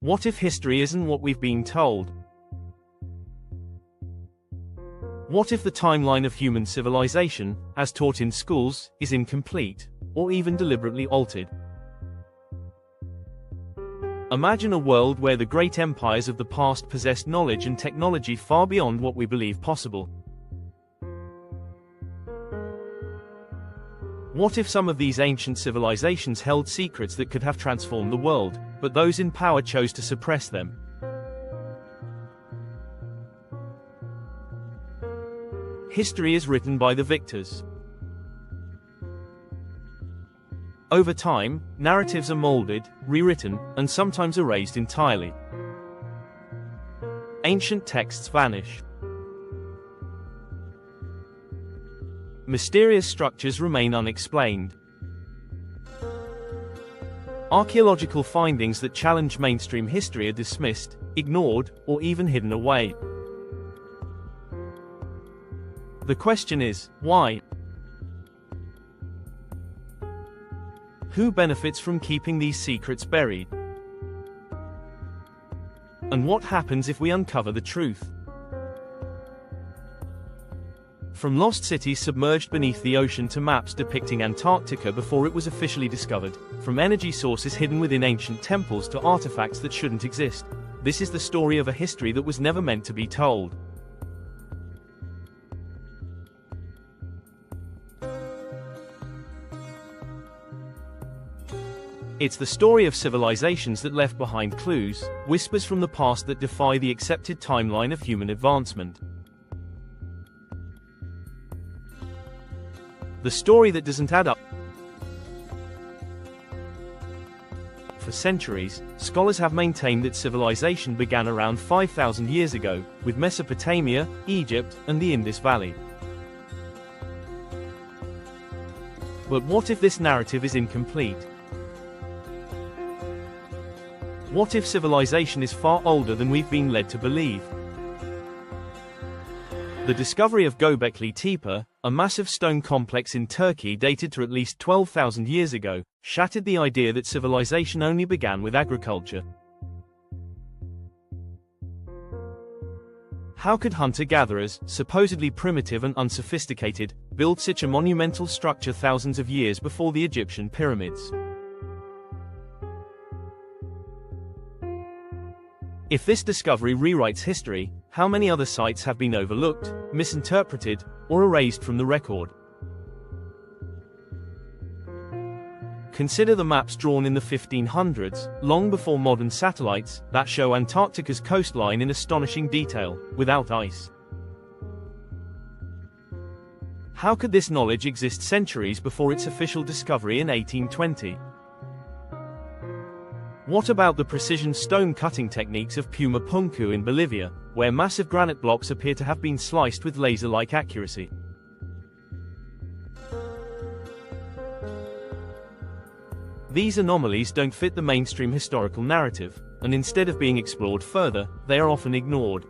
What if history isn't what we've been told? What if the timeline of human civilization, as taught in schools, is incomplete, or even deliberately altered? Imagine a world where the great empires of the past possessed knowledge and technology far beyond what we believe possible. What if some of these ancient civilizations held secrets that could have transformed the world, but those in power chose to suppress them? History is written by the victors. Over time, narratives are molded, rewritten, and sometimes erased entirely. Ancient texts vanish. Mysterious structures remain unexplained. Archaeological findings that challenge mainstream history are dismissed, ignored, or even hidden away. The question is, why? Who benefits from keeping these secrets buried? And what happens if we uncover the truth? From lost cities submerged beneath the ocean to maps depicting Antarctica before it was officially discovered, from energy sources hidden within ancient temples to artifacts that shouldn't exist, this is the story of a history that was never meant to be told. It's the story of civilizations that left behind clues, whispers from the past that defy the accepted timeline of human advancement. The story that doesn't add up. For centuries, scholars have maintained that civilization began around 5,000 years ago, with Mesopotamia, Egypt, and the Indus Valley. But what if this narrative is incomplete? What if civilization is far older than we've been led to believe? The discovery of Göbekli Tepe, a massive stone complex in Turkey dated to at least 12,000 years ago, shattered the idea that civilization only began with agriculture. How could hunter-gatherers, supposedly primitive and unsophisticated, build such a monumental structure thousands of years before the Egyptian pyramids? If this discovery rewrites history, how many other sites have been overlooked, misinterpreted, or erased from the record? Consider the maps drawn in the 1500s, long before modern satellites, that show Antarctica's coastline in astonishing detail, without ice. How could this knowledge exist centuries before its official discovery in 1820? What about the precision stone cutting techniques of Puma Punku in Bolivia, where massive granite blocks appear to have been sliced with laser-like accuracy? These anomalies don't fit the mainstream historical narrative, and instead of being explored further, they are often ignored.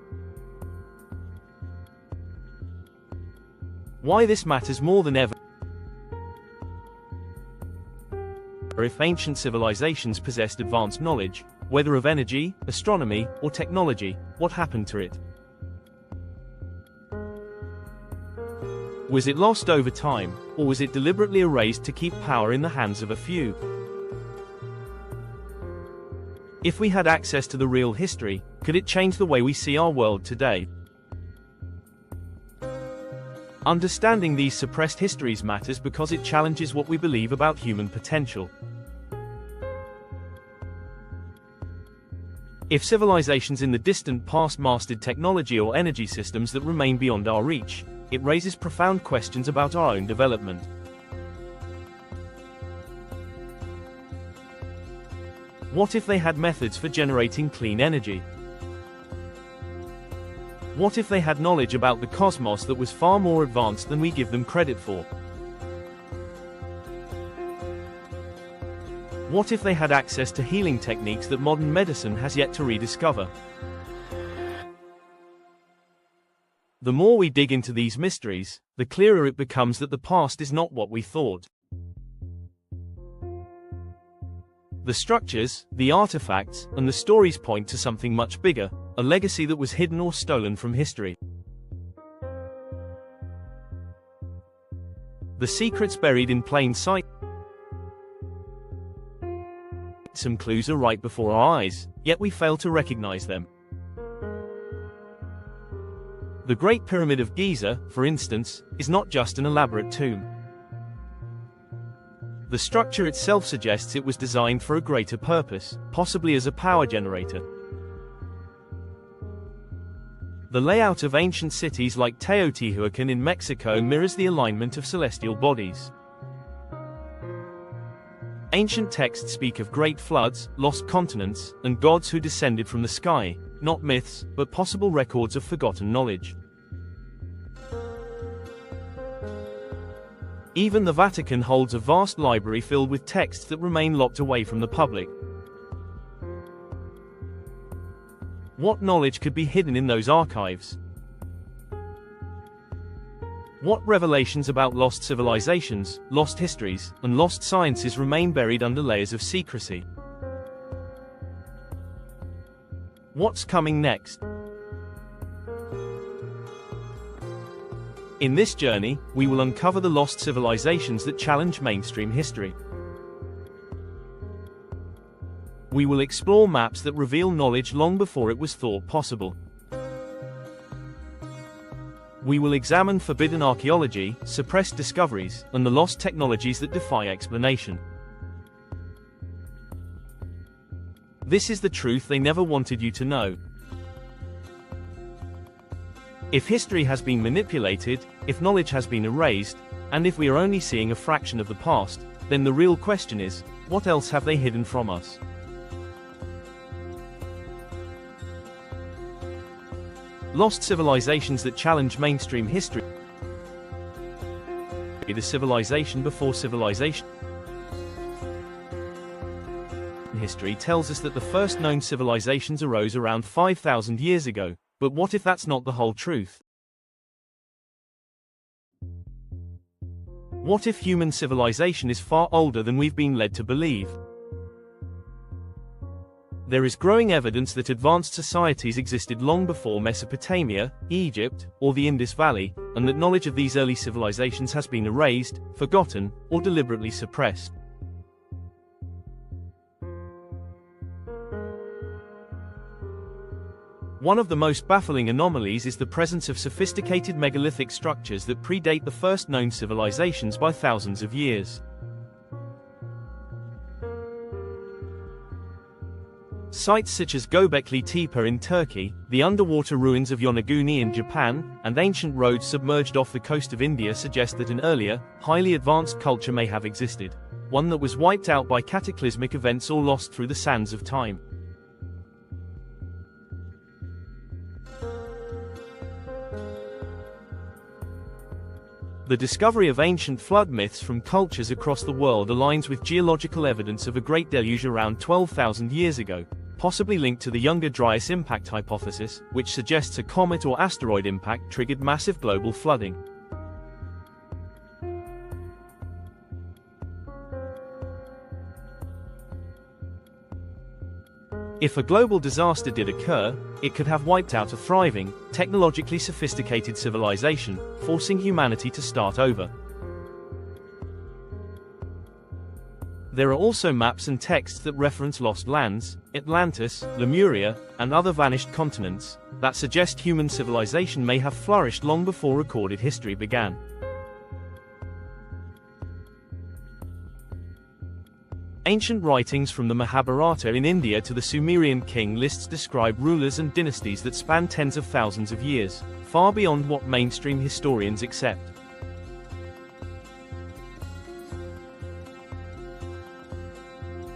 Why this matters more than ever? If ancient civilizations possessed advanced knowledge, whether of energy, astronomy, or technology, what happened to it? Was it lost over time, or was it deliberately erased to keep power in the hands of a few? If we had access to the real history, could it change the way we see our world today? Understanding these suppressed histories matters because it challenges what we believe about human potential. If civilizations in the distant past mastered technology or energy systems that remain beyond our reach, it raises profound questions about our own development. What if they had methods for generating clean energy? What if they had knowledge about the cosmos that was far more advanced than we give them credit for? What if they had access to healing techniques that modern medicine has yet to rediscover? The more we dig into these mysteries, the clearer it becomes that the past is not what we thought. The structures, the artifacts, and the stories point to something much bigger, a legacy that was hidden or stolen from history. The secrets buried in plain sight. Some clues are right before our eyes, yet we fail to recognize them. The Great Pyramid of Giza, for instance, is not just an elaborate tomb. The structure itself suggests it was designed for a greater purpose, possibly as a power generator. The layout of ancient cities like Teotihuacan in Mexico mirrors the alignment of celestial bodies. Ancient texts speak of great floods, lost continents, and gods who descended from the sky, not myths, but possible records of forgotten knowledge. Even the Vatican holds a vast library filled with texts that remain locked away from the public. What knowledge could be hidden in those archives? What revelations about lost civilizations, lost histories, and lost sciences remain buried under layers of secrecy? What's coming next? In this journey, we will uncover the lost civilizations that challenge mainstream history. We will explore maps that reveal knowledge long before it was thought possible. We will examine forbidden archaeology, suppressed discoveries, and the lost technologies that defy explanation. This is the truth they never wanted you to know. If history has been manipulated, if knowledge has been erased, and if we are only seeing a fraction of the past, then the real question is, what else have they hidden from us? Lost civilizations that challenge mainstream history. The civilization before civilization. History tells us that the first known civilizations arose around 5,000 years ago, but what if that's not the whole truth? What if human civilization is far older than we've been led to believe? There is growing evidence that advanced societies existed long before Mesopotamia, Egypt, or the Indus Valley, and that knowledge of these early civilizations has been erased, forgotten, or deliberately suppressed. One of the most baffling anomalies is the presence of sophisticated megalithic structures that predate the first known civilizations by thousands of years. Sites such as Göbekli Tepe in Turkey, the underwater ruins of Yonaguni in Japan, and ancient roads submerged off the coast of India suggest that an earlier, highly advanced culture may have existed, one that was wiped out by cataclysmic events or lost through the sands of time. The discovery of ancient flood myths from cultures across the world aligns with geological evidence of a great deluge around 12,000 years ago, possibly linked to the Younger Dryas impact hypothesis, which suggests a comet or asteroid impact triggered massive global flooding. If a global disaster did occur, it could have wiped out a thriving, technologically sophisticated civilization, forcing humanity to start over. There are also maps and texts that reference lost lands, Atlantis, Lemuria, and other vanished continents, that suggest human civilization may have flourished long before recorded history began. Ancient writings from the Mahabharata in India to the Sumerian king lists describe rulers and dynasties that span tens of thousands of years, far beyond what mainstream historians accept.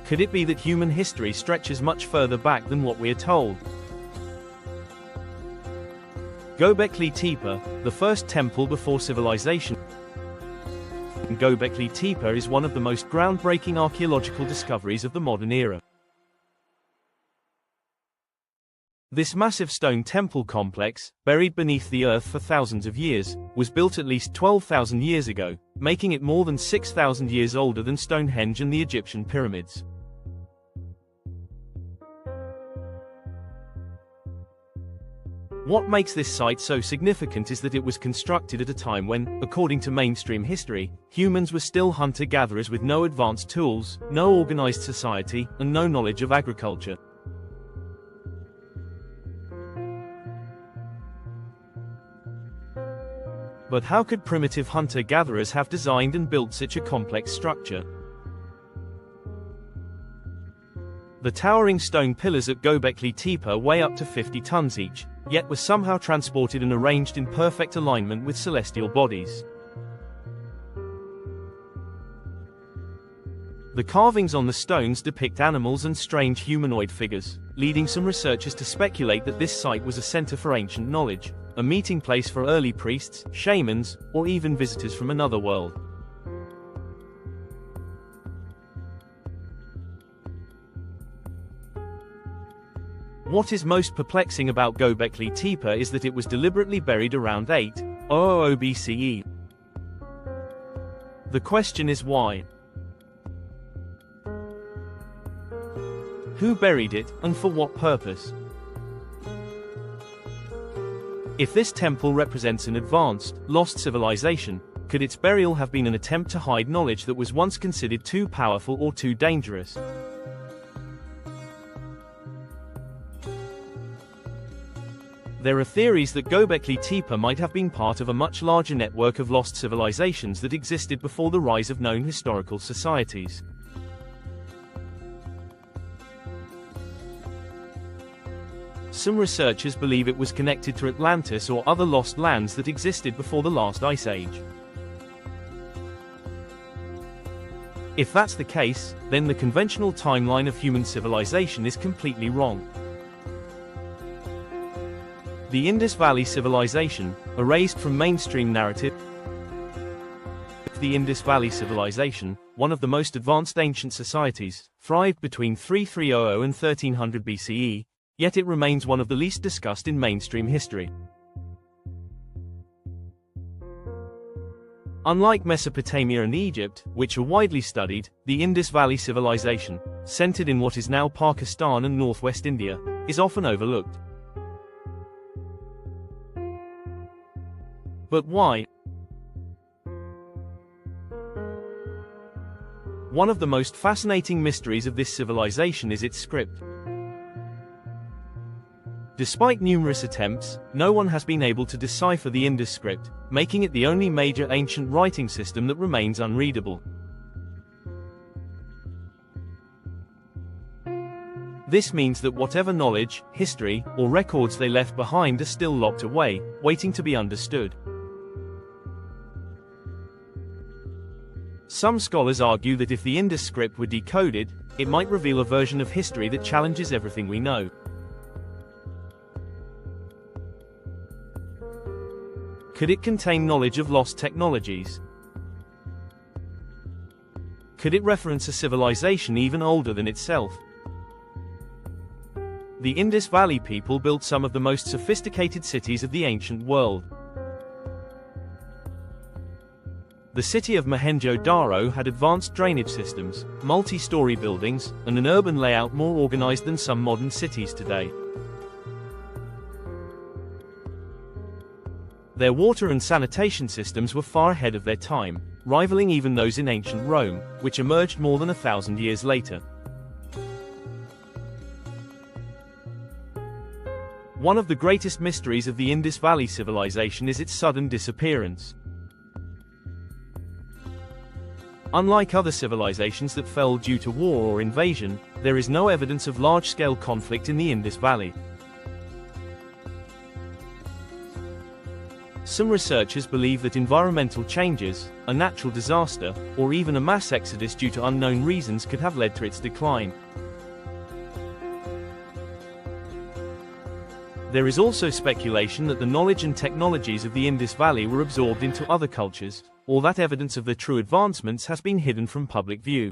Could it be that human history stretches much further back than what we are told? Göbekli Tepe, the first temple before civilization. Göbekli Tepe is one of the most groundbreaking archaeological discoveries of the modern era. This massive stone temple complex, buried beneath the earth for thousands of years, was built at least 12,000 years ago, making it more than 6,000 years older than Stonehenge and the Egyptian pyramids. What makes this site so significant is that it was constructed at a time when, according to mainstream history, humans were still hunter-gatherers with no advanced tools, no organized society, and no knowledge of agriculture. But how could primitive hunter-gatherers have designed and built such a complex structure? The towering stone pillars at Göbekli Tepe weigh up to 50 tons each, yet were somehow transported and arranged in perfect alignment with celestial bodies. The carvings on the stones depict animals and strange humanoid figures, leading some researchers to speculate that this site was a center for ancient knowledge, a meeting place for early priests, shamans, or even visitors from another world. What is most perplexing about Göbekli Tepe is that it was deliberately buried around 800 BCE. The question is why? Who buried it, and for what purpose? If this temple represents an advanced, lost civilization, could its burial have been an attempt to hide knowledge that was once considered too powerful or too dangerous? There are theories that Göbekli Tepe might have been part of a much larger network of lost civilizations that existed before the rise of known historical societies. Some researchers believe it was connected to Atlantis or other lost lands that existed before the last ice age. If that's the case, then the conventional timeline of human civilization is completely wrong. The Indus Valley Civilization, erased from mainstream narrative. The Indus Valley Civilization, one of the most advanced ancient societies, thrived between 3300 and 1300 BCE, yet it remains one of the least discussed in mainstream history. Unlike Mesopotamia and Egypt, which are widely studied, the Indus Valley Civilization, centered in what is now Pakistan and northwest India, is often overlooked. But why? One of the most fascinating mysteries of this civilization is its script. Despite numerous attempts, no one has been able to decipher the Indus script, making it the only major ancient writing system that remains unreadable. This means that whatever knowledge, history, or records they left behind are still locked away, waiting to be understood. Some scholars argue that if the Indus script were decoded, it might reveal a version of history that challenges everything we know. Could it contain knowledge of lost technologies? Could it reference a civilization even older than itself? The Indus Valley people built some of the most sophisticated cities of the ancient world. The city of Mohenjo-Daro had advanced drainage systems, multi-story buildings, and an urban layout more organized than some modern cities today. Their water and sanitation systems were far ahead of their time, rivaling even those in ancient Rome, which emerged more than 1,000 years later. One of the greatest mysteries of the Indus Valley civilization is its sudden disappearance. Unlike other civilizations that fell due to war or invasion, there is no evidence of large-scale conflict in the Indus Valley. Some researchers believe that environmental changes, a natural disaster, or even a mass exodus due to unknown reasons could have led to its decline. There is also speculation that the knowledge and technologies of the Indus Valley were absorbed into other cultures, or that evidence of their true advancements has been hidden from public view.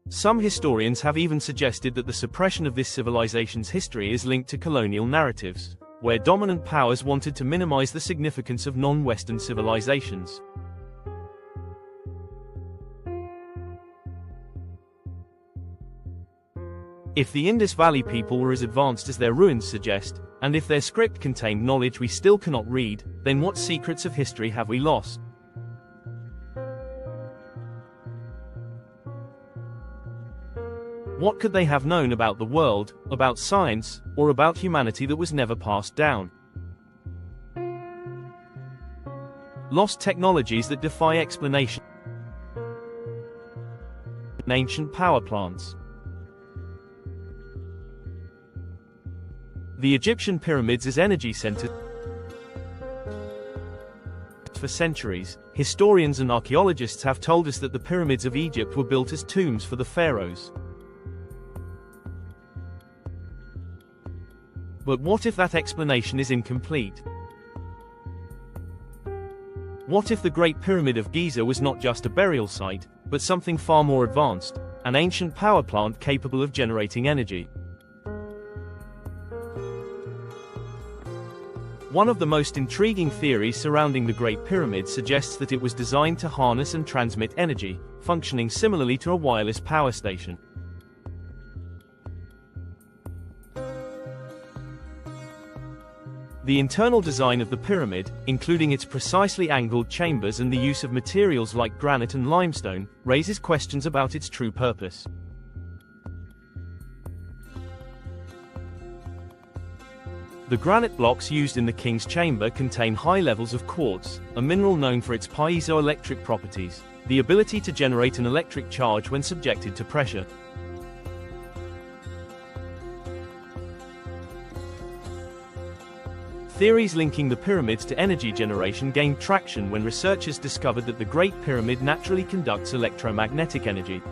Some historians have even suggested that the suppression of this civilization's history is linked to colonial narratives, where dominant powers wanted to minimize the significance of non-Western civilizations. If the Indus Valley people were as advanced as their ruins suggest, and if their script contained knowledge we still cannot read, then what secrets of history have we lost? What could they have known about the world, about science, or about humanity that was never passed down? Lost technologies that defy explanation. Ancient power plants. The Egyptian pyramids as energy centers. For centuries, historians and archaeologists have told us that the pyramids of Egypt were built as tombs for the pharaohs. But what if that explanation is incomplete? What if the Great Pyramid of Giza was not just a burial site, but something far more advanced, an ancient power plant capable of generating energy? One of the most intriguing theories surrounding the Great Pyramid suggests that it was designed to harness and transmit energy, functioning similarly to a wireless power station. The internal design of the pyramid, including its precisely angled chambers and the use of materials like granite and limestone, raises questions about its true purpose. The granite blocks used in the king's chamber contain high levels of quartz, a mineral known for its piezoelectric properties, the ability to generate an electric charge when subjected to pressure. Theories linking the pyramids to energy generation gained traction when researchers discovered that the Great Pyramid naturally conducts electromagnetic energy.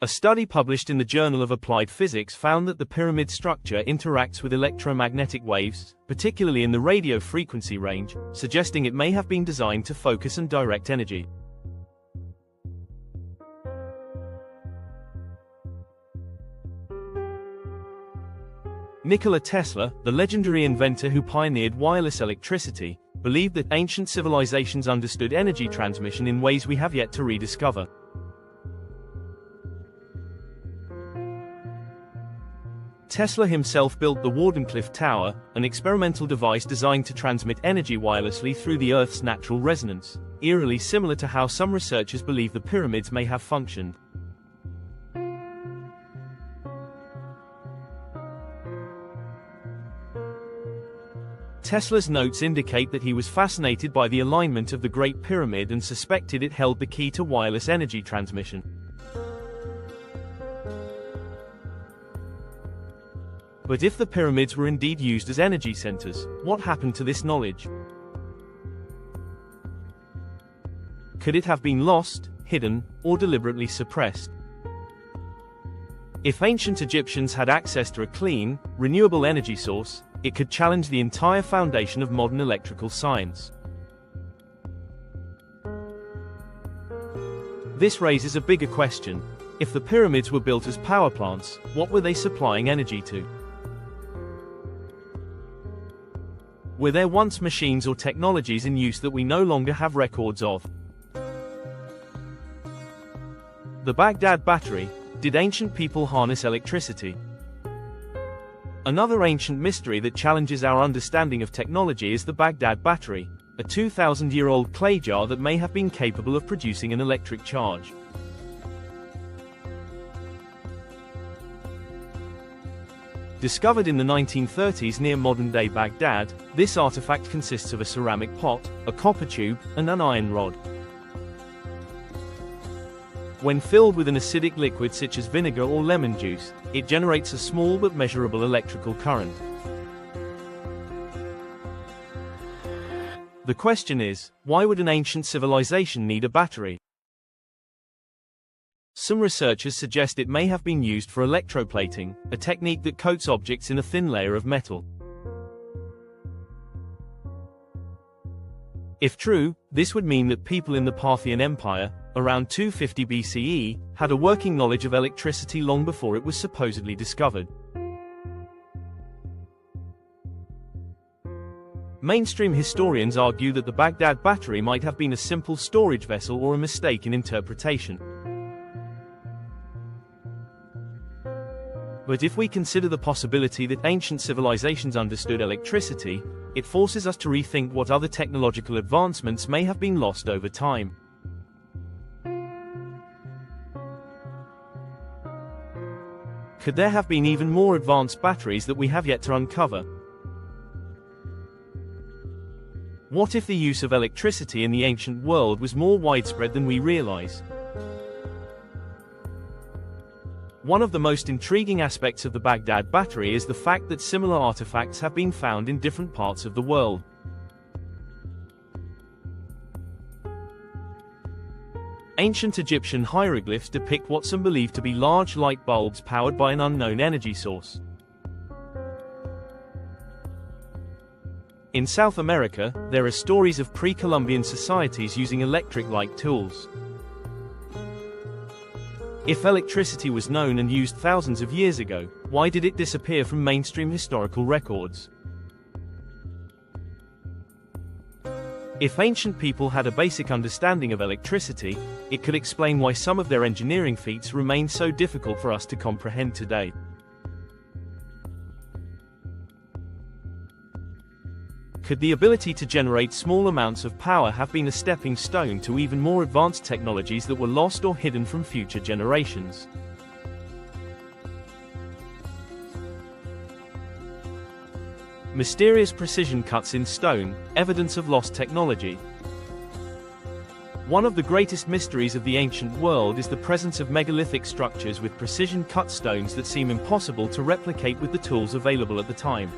A study published in the Journal of Applied Physics found that the pyramid structure interacts with electromagnetic waves, particularly in the radio frequency range, suggesting it may have been designed to focus and direct energy. Nikola Tesla, the legendary inventor who pioneered wireless electricity, believed that ancient civilizations understood energy transmission in ways we have yet to rediscover. Tesla himself built the Wardenclyffe Tower, an experimental device designed to transmit energy wirelessly through the Earth's natural resonance, eerily similar to how some researchers believe the pyramids may have functioned. Tesla's notes indicate that he was fascinated by the alignment of the Great Pyramid and suspected it held the key to wireless energy transmission. But if the pyramids were indeed used as energy centers, what happened to this knowledge? Could it have been lost, hidden, or deliberately suppressed? If ancient Egyptians had access to a clean, renewable energy source, it could challenge the entire foundation of modern electrical science. This raises a bigger question. If the pyramids were built as power plants, what were they supplying energy to? Were there once machines or technologies in use that we no longer have records of? The Baghdad Battery. Did ancient people harness electricity? Another ancient mystery that challenges our understanding of technology is the Baghdad Battery, a 2,000-year-old clay jar that may have been capable of producing an electric charge. Discovered in the 1930s near modern-day Baghdad, this artifact consists of a ceramic pot, a copper tube, and an iron rod. When filled with an acidic liquid such as vinegar or lemon juice, it generates a small but measurable electrical current. The question is, why would an ancient civilization need a battery? Some researchers suggest it may have been used for electroplating, a technique that coats objects in a thin layer of metal. If true, this would mean that people in the Parthian Empire, around 250 BCE, had a working knowledge of electricity long before it was supposedly discovered. Mainstream historians argue that the Baghdad battery might have been a simple storage vessel or a mistake in interpretation. But if we consider the possibility that ancient civilizations understood electricity, it forces us to rethink what other technological advancements may have been lost over time. Could there have been even more advanced batteries that we have yet to uncover? What if the use of electricity in the ancient world was more widespread than we realize? One of the most intriguing aspects of the Baghdad battery is the fact that similar artifacts have been found in different parts of the world. Ancient Egyptian hieroglyphs depict what some believe to be large light bulbs powered by an unknown energy source. In South America, there are stories of pre-Columbian societies using electric light tools. If electricity was known and used thousands of years ago, why did it disappear from mainstream historical records? If ancient people had a basic understanding of electricity, it could explain why some of their engineering feats remain so difficult for us to comprehend today. Could the ability to generate small amounts of power have been a stepping stone to even more advanced technologies that were lost or hidden from future generations? Mysterious precision cuts in stone, evidence of lost technology. One of the greatest mysteries of the ancient world is the presence of megalithic structures with precision cut stones that seem impossible to replicate with the tools available at the time.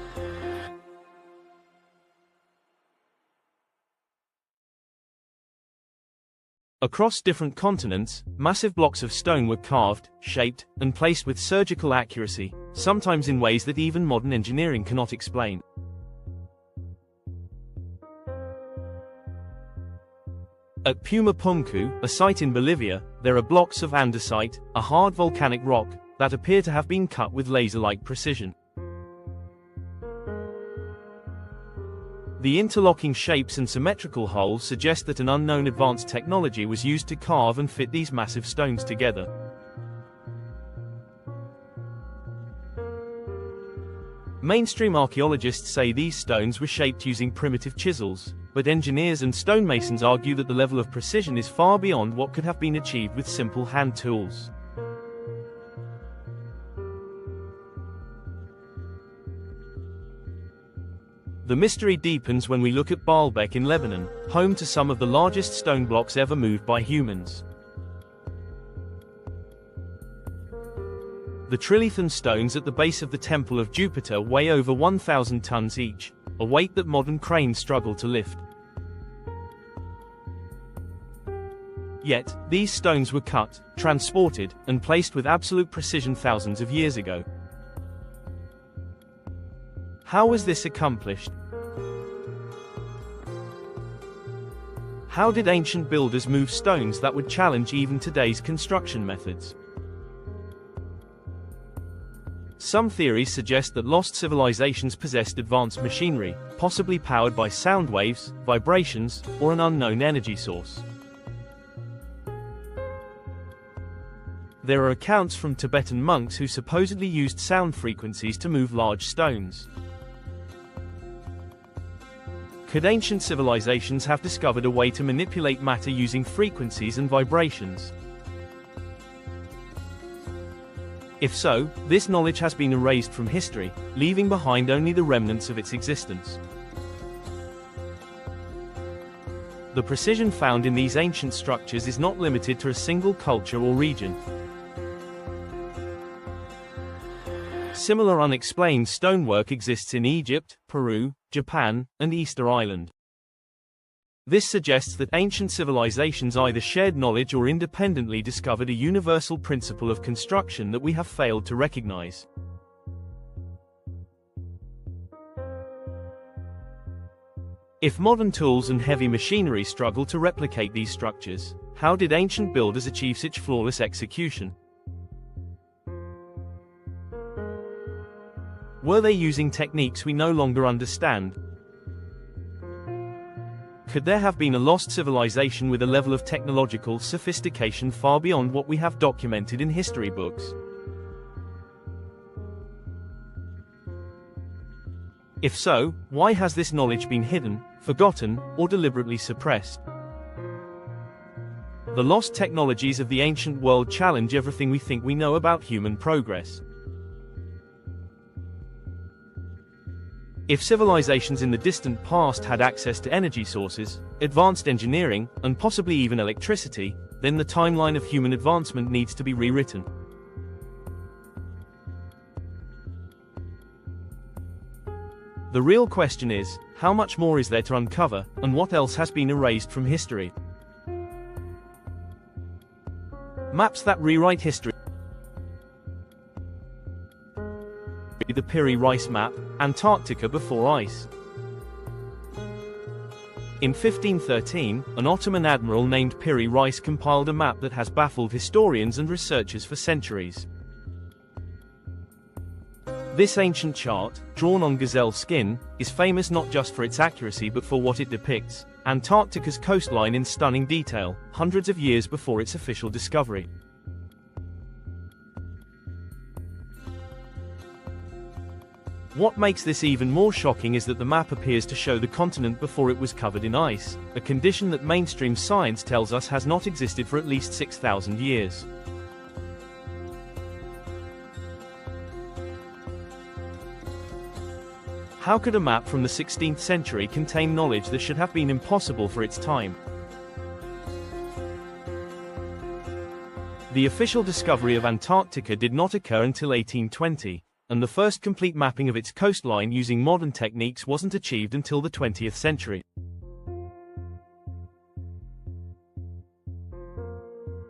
Across different continents, massive blocks of stone were carved, shaped, and placed with surgical accuracy, sometimes in ways that even modern engineering cannot explain. At Pumapunku, a site in Bolivia, there are blocks of andesite, a hard volcanic rock, that appear to have been cut with laser-like precision. The interlocking shapes and symmetrical holes suggest that an unknown advanced technology was used to carve and fit these massive stones together. Mainstream archaeologists say these stones were shaped using primitive chisels, but engineers and stonemasons argue that the level of precision is far beyond what could have been achieved with simple hand tools. The mystery deepens when we look at Baalbek in Lebanon, home to some of the largest stone blocks ever moved by humans. The trilithon stones at the base of the Temple of Jupiter weigh over 1,000 tons each, a weight that modern cranes struggle to lift. Yet, these stones were cut, transported, and placed with absolute precision thousands of years ago. How was this accomplished? How did ancient builders move stones that would challenge even today's construction methods? Some theories suggest that lost civilizations possessed advanced machinery, possibly powered by sound waves, vibrations, or an unknown energy source. There are accounts from Tibetan monks who supposedly used sound frequencies to move large stones. Could ancient civilizations have discovered a way to manipulate matter using frequencies and vibrations? If so, this knowledge has been erased from history, leaving behind only the remnants of its existence. The precision found in these ancient structures is not limited to a single culture or region. Similar unexplained stonework exists in Egypt, Peru, Japan, and Easter Island. This suggests that ancient civilizations either shared knowledge or independently discovered a universal principle of construction that we have failed to recognize. If modern tools and heavy machinery struggle to replicate these structures, how did ancient builders achieve such flawless execution? Were they using techniques we no longer understand? Could there have been a lost civilization with a level of technological sophistication far beyond what we have documented in history books? If so, why has this knowledge been hidden, forgotten, or deliberately suppressed? The lost technologies of the ancient world challenge everything we think we know about human progress. If civilizations in the distant past had access to energy sources, advanced engineering, and possibly even electricity, then the timeline of human advancement needs to be rewritten. The real question is, how much more is there to uncover, and what else has been erased from history? Maps that rewrite history. The Piri Reis map, Antarctica before ice. In 1513, an Ottoman admiral named Piri Reis compiled a map that has baffled historians and researchers for centuries. This ancient chart, drawn on gazelle skin, is famous not just for its accuracy but for what it depicts: Antarctica's coastline in stunning detail, hundreds of years before its official discovery. What makes this even more shocking is that the map appears to show the continent before it was covered in ice, a condition that mainstream science tells us has not existed for at least 6,000 years. How could a map from the 16th century contain knowledge that should have been impossible for its time? The official discovery of Antarctica did not occur until 1820. And the first complete mapping of its coastline using modern techniques wasn't achieved until the 20th century.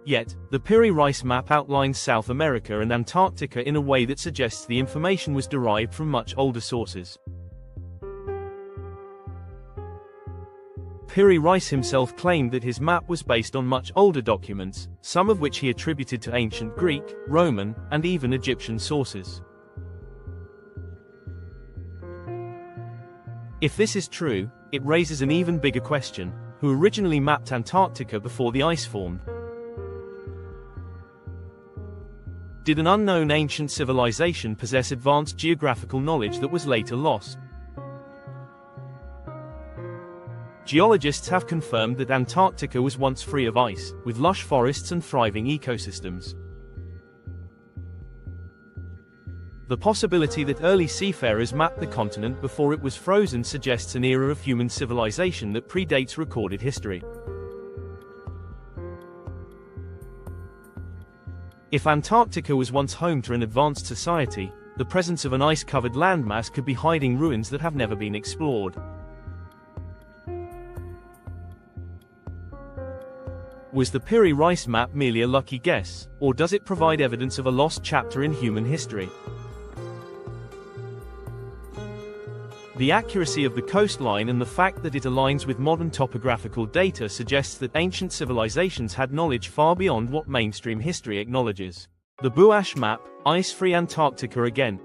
Yet, the Piri Reis map outlines South America and Antarctica in a way that suggests the information was derived from much older sources. Piri Reis himself claimed that his map was based on much older documents, some of which he attributed to ancient Greek, Roman, and even Egyptian sources. If this is true, it raises an even bigger question: who originally mapped Antarctica before the ice formed? Did an unknown ancient civilization possess advanced geographical knowledge that was later lost? Geologists have confirmed that Antarctica was once free of ice, with lush forests and thriving ecosystems. The possibility that early seafarers mapped the continent before it was frozen suggests an era of human civilization that predates recorded history. If Antarctica was once home to an advanced society, the presence of an ice-covered landmass could be hiding ruins that have never been explored. Was the Piri Reis map merely a lucky guess, or does it provide evidence of a lost chapter in human history? The accuracy of the coastline and the fact that it aligns with modern topographical data suggests that ancient civilizations had knowledge far beyond what mainstream history acknowledges. The Buash map, ice-free Antarctica again.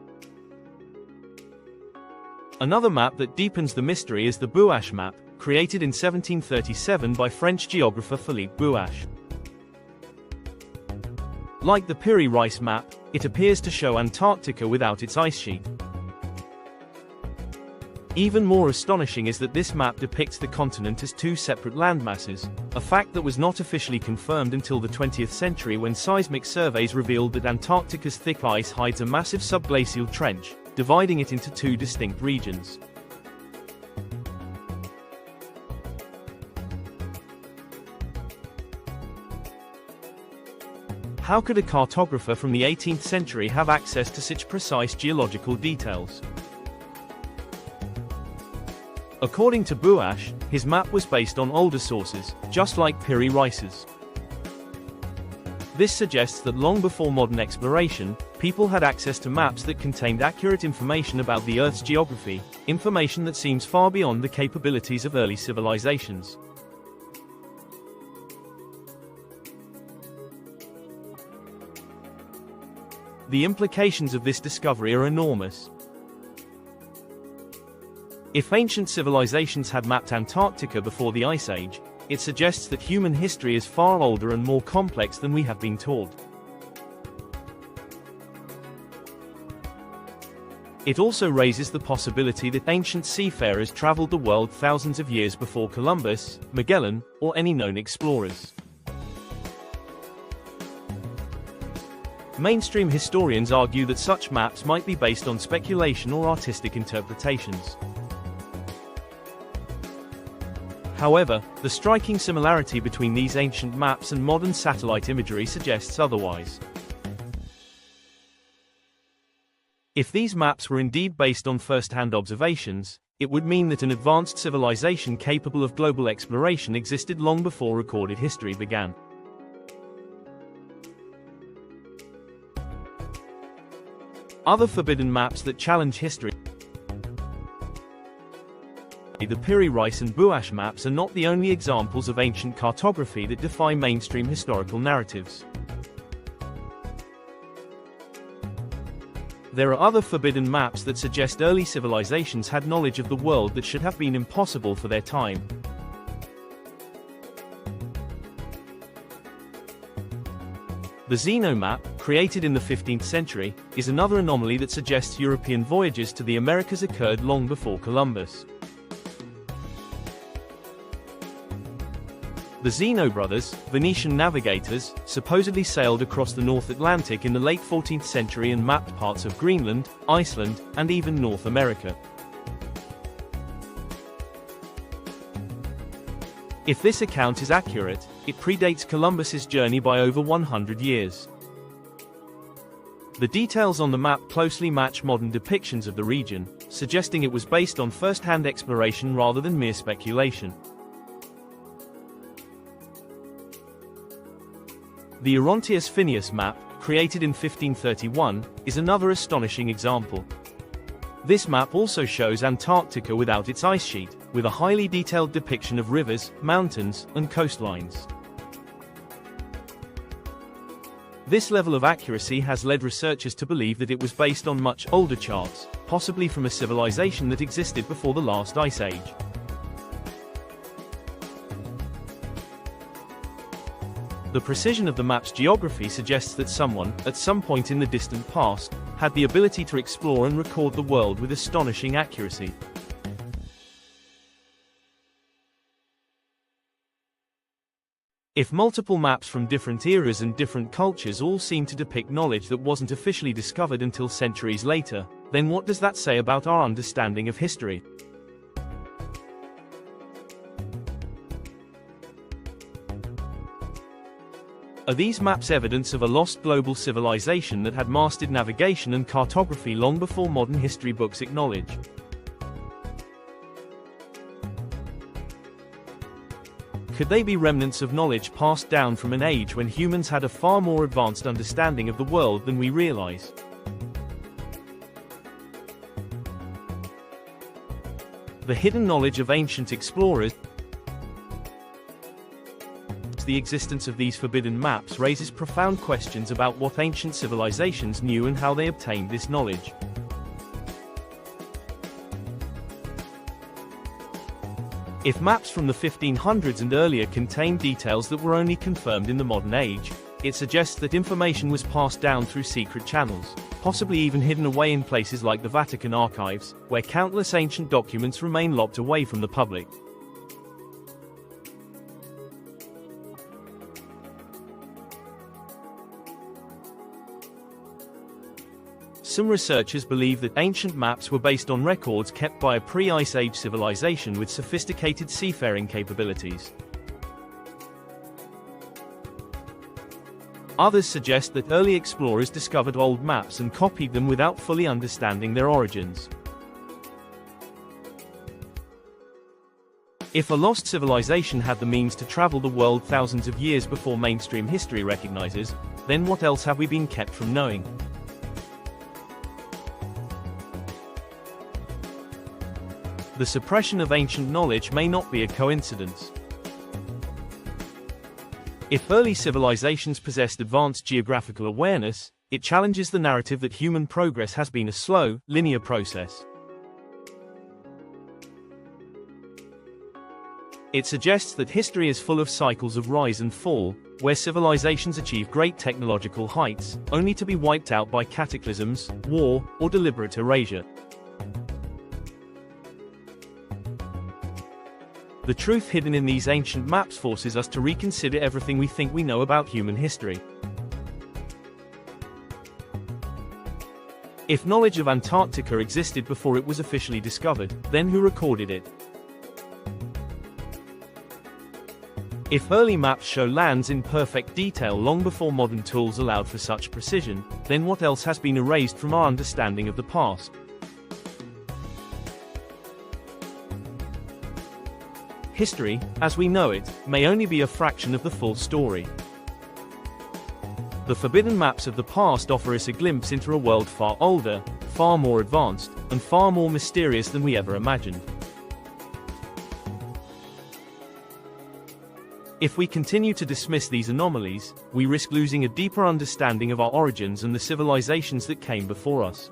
Another map that deepens the mystery is the Buash map, created in 1737 by French geographer Philippe Buache. Like the Piri Reis map, it appears to show Antarctica without its ice sheet. Even more astonishing is that this map depicts the continent as two separate landmasses, a fact that was not officially confirmed until the 20th century when seismic surveys revealed that Antarctica's thick ice hides a massive subglacial trench, dividing it into two distinct regions. How could a cartographer from the 18th century have access to such precise geological details? According to Buache, his map was based on older sources, just like Piri Reis's. This suggests that long before modern exploration, people had access to maps that contained accurate information about the Earth's geography, information that seems far beyond the capabilities of early civilizations. The implications of this discovery are enormous. If ancient civilizations had mapped Antarctica before the Ice Age, it suggests that human history is far older and more complex than we have been taught. It also raises the possibility that ancient seafarers traveled the world thousands of years before Columbus, Magellan, or any known explorers. Mainstream historians argue that such maps might be based on speculation or artistic interpretations. However, the striking similarity between these ancient maps and modern satellite imagery suggests otherwise. If these maps were indeed based on first-hand observations, it would mean that an advanced civilization capable of global exploration existed long before recorded history began. Other forbidden maps that challenge history. The Piri Reis and Buash maps are not the only examples of ancient cartography that defy mainstream historical narratives. There are other forbidden maps that suggest early civilizations had knowledge of the world that should have been impossible for their time. The Zeno map, created in the 15th century, is another anomaly that suggests European voyages to the Americas occurred long before Columbus. The Zeno brothers, Venetian navigators, supposedly sailed across the North Atlantic in the late 14th century and mapped parts of Greenland, Iceland, and even North America. If this account is accurate, it predates Columbus's journey by over 100 years. The details on the map closely match modern depictions of the region, suggesting it was based on first-hand exploration rather than mere speculation. The Orontius Phineus map, created in 1531, is another astonishing example. This map also shows Antarctica without its ice sheet, with a highly detailed depiction of rivers, mountains, and coastlines. This level of accuracy has led researchers to believe that it was based on much older charts, possibly from a civilization that existed before the last ice age. The precision of the map's geography suggests that someone, at some point in the distant past, had the ability to explore and record the world with astonishing accuracy. If multiple maps from different eras and different cultures all seem to depict knowledge that wasn't officially discovered until centuries later, then what does that say about our understanding of history? Are these maps evidence of a lost global civilization that had mastered navigation and cartography long before modern history books acknowledge? Could they be remnants of knowledge passed down from an age when humans had a far more advanced understanding of the world than we realize? The hidden knowledge of ancient explorers. The existence of these forbidden maps raises profound questions about what ancient civilizations knew and how they obtained this knowledge. If maps from the 1500s and earlier contain details that were only confirmed in the modern age, it suggests that information was passed down through secret channels, possibly even hidden away in places like the Vatican archives, where countless ancient documents remain locked away from the public. Some researchers believe that ancient maps were based on records kept by a pre-Ice Age civilization with sophisticated seafaring capabilities. Others suggest that early explorers discovered old maps and copied them without fully understanding their origins. If a lost civilization had the means to travel the world thousands of years before mainstream history recognizes, then what else have we been kept from knowing? The suppression of ancient knowledge may not be a coincidence. If early civilizations possessed advanced geographical awareness, it challenges the narrative that human progress has been a slow, linear process. It suggests that history is full of cycles of rise and fall, where civilizations achieve great technological heights, only to be wiped out by cataclysms, war, or deliberate erasure. The truth hidden in these ancient maps forces us to reconsider everything we think we know about human history. If knowledge of Antarctica existed before it was officially discovered, then who recorded it? If early maps show lands in perfect detail long before modern tools allowed for such precision, then what else has been erased from our understanding of the past? History, as we know it, may only be a fraction of the full story. The forbidden maps of the past offer us a glimpse into a world far older, far more advanced, and far more mysterious than we ever imagined. If we continue to dismiss these anomalies, we risk losing a deeper understanding of our origins and the civilizations that came before us.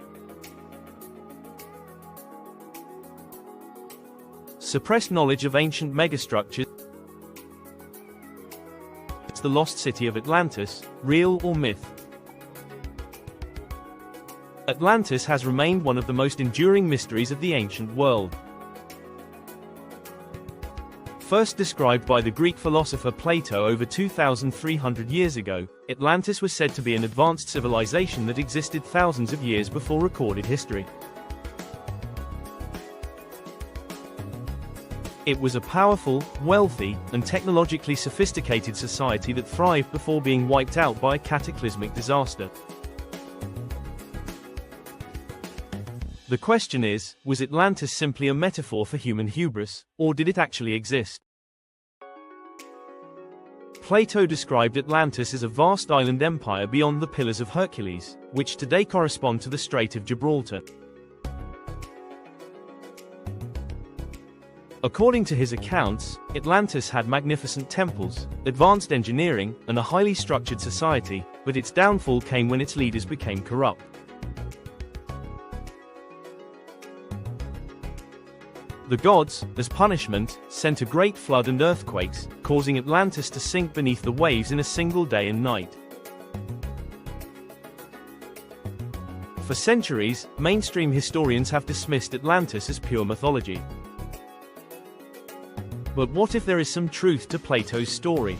Suppressed knowledge of ancient megastructures. The lost city of Atlantis, real or myth? Atlantis has remained one of the most enduring mysteries of the ancient world. First described by the Greek philosopher Plato over 2,300 years ago, Atlantis was said to be an advanced civilization that existed thousands of years before recorded history. It was a powerful, wealthy, and technologically sophisticated society that thrived before being wiped out by a cataclysmic disaster. The question is, was Atlantis simply a metaphor for human hubris, or did it actually exist? Plato described Atlantis as a vast island empire beyond the Pillars of Hercules, which today correspond to the Strait of Gibraltar. According to his accounts, Atlantis had magnificent temples, advanced engineering, and a highly structured society, but its downfall came when its leaders became corrupt. The gods, as punishment, sent a great flood and earthquakes, causing Atlantis to sink beneath the waves in a single day and night. For centuries, mainstream historians have dismissed Atlantis as pure mythology. But what if there is some truth to Plato's story?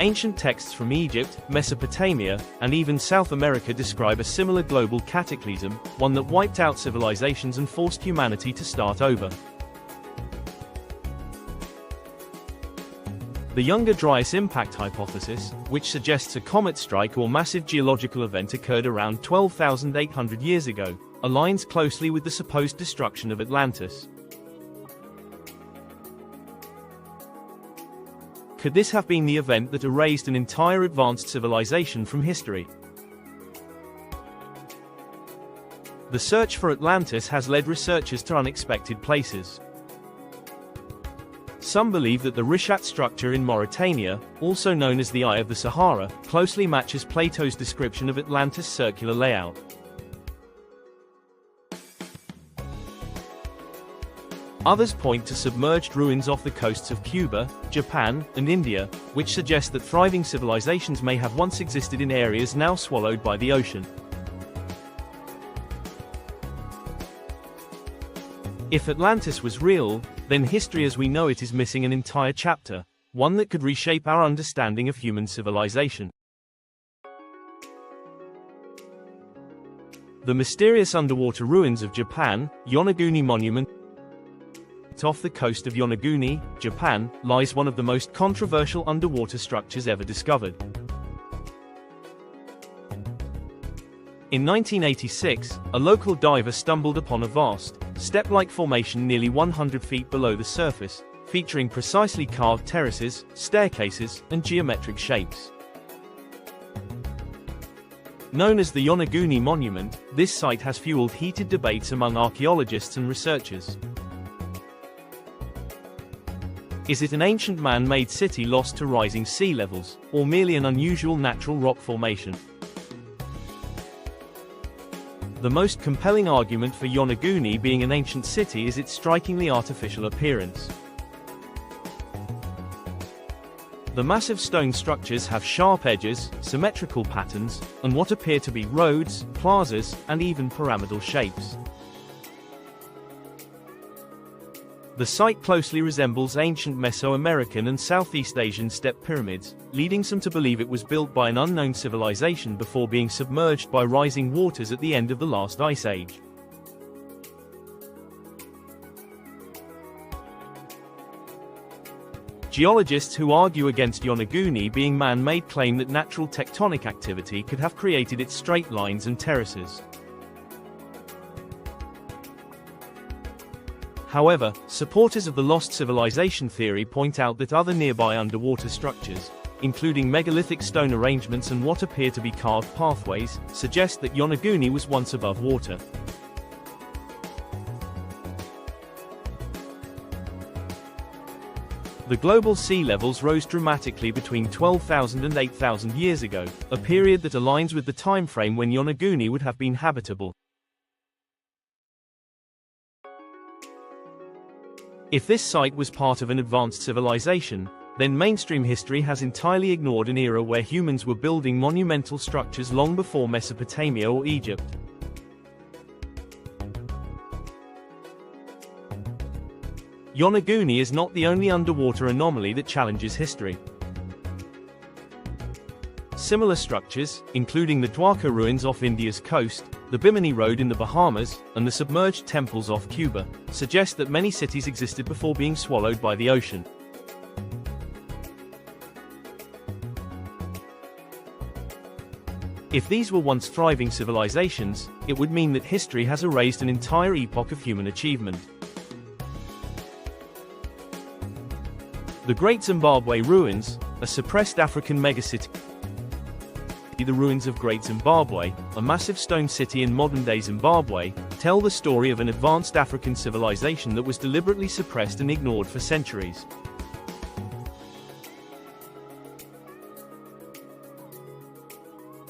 Ancient texts from Egypt, Mesopotamia, and even South America describe a similar global cataclysm, one that wiped out civilizations and forced humanity to start over. The Younger Dryas impact hypothesis, which suggests a comet strike or massive geological event occurred around 12,800 years ago, aligns closely with the supposed destruction of Atlantis. Could this have been the event that erased an entire advanced civilization from history? The search for Atlantis has led researchers to unexpected places. Some believe that the Rishat structure in Mauritania, also known as the Eye of the Sahara, closely matches Plato's description of Atlantis' circular layout. Others point to submerged ruins off the coasts of Cuba, Japan, and India, which suggest that thriving civilizations may have once existed in areas now swallowed by the ocean. If Atlantis was real, then history as we know it is missing an entire chapter, one that could reshape our understanding of human civilization. The mysterious underwater ruins of Japan, Yonaguni Monument. Off the coast of Yonaguni, Japan, lies one of the most controversial underwater structures ever discovered. In 1986, a local diver stumbled upon a vast, step-like formation nearly 100 feet below the surface, featuring precisely carved terraces, staircases, and geometric shapes. Known as the Yonaguni Monument, this site has fueled heated debates among archaeologists and researchers. Is it an ancient man-made city lost to rising sea levels, or merely an unusual natural rock formation? The most compelling argument for Yonaguni being an ancient city is its strikingly artificial appearance. The massive stone structures have sharp edges, symmetrical patterns, and what appear to be roads, plazas, and even pyramidal shapes. The site closely resembles ancient Mesoamerican and Southeast Asian step pyramids, leading some to believe it was built by an unknown civilization before being submerged by rising waters at the end of the last ice age. Geologists who argue against Yonaguni being man-made claim that natural tectonic activity could have created its straight lines and terraces. However, supporters of the lost civilization theory point out that other nearby underwater structures, including megalithic stone arrangements and what appear to be carved pathways, suggest that Yonaguni was once above water. The global sea levels rose dramatically between 12,000 and 8,000 years ago, a period that aligns with the time frame when Yonaguni would have been habitable. If this site was part of an advanced civilization, then mainstream history has entirely ignored an era where humans were building monumental structures long before Mesopotamia or Egypt. Yonaguni is not the only underwater anomaly that challenges history. Similar structures, including the Dwarka ruins off India's coast, the Bimini Road in the Bahamas, and the submerged temples off Cuba, suggest that many cities existed before being swallowed by the ocean. If these were once thriving civilizations, it would mean that history has erased an entire epoch of human achievement. The Great Zimbabwe Ruins, a suppressed African megacity. The ruins of Great Zimbabwe, a massive stone city in modern-day Zimbabwe, tell the story of an advanced African civilization that was deliberately suppressed and ignored for centuries.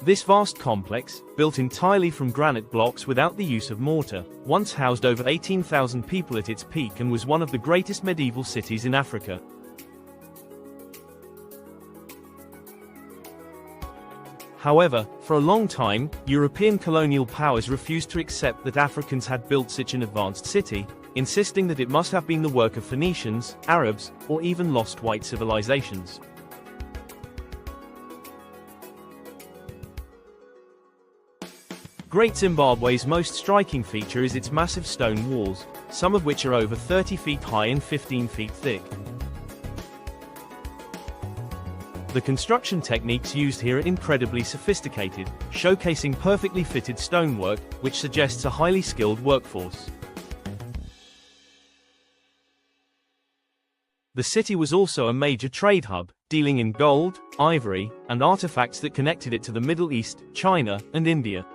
This vast complex, built entirely from granite blocks without the use of mortar, once housed over 18,000 people at its peak and was one of the greatest medieval cities in Africa. However, for a long time, European colonial powers refused to accept that Africans had built such an advanced city, insisting that it must have been the work of Phoenicians, Arabs, or even lost white civilizations. Great Zimbabwe's most striking feature is its massive stone walls, some of which are over 30 feet high and 15 feet thick. The construction techniques used here are incredibly sophisticated, showcasing perfectly fitted stonework, which suggests a highly skilled workforce. The city was also a major trade hub, dealing in gold, ivory, and artifacts that connected it to the Middle East, China, and India.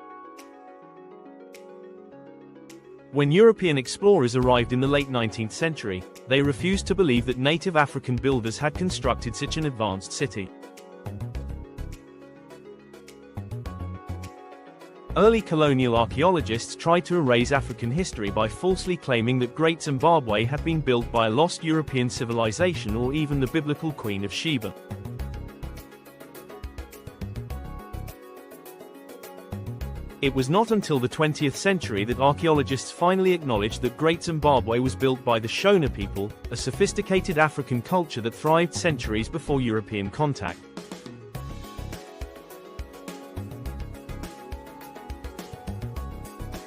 When European explorers arrived in the late 19th century, they refused to believe that native African builders had constructed such an advanced city. Early colonial archaeologists tried to erase African history by falsely claiming that Great Zimbabwe had been built by a lost European civilization or even the biblical Queen of Sheba. It was not until the 20th century that archaeologists finally acknowledged that Great Zimbabwe was built by the Shona people, a sophisticated African culture that thrived centuries before European contact.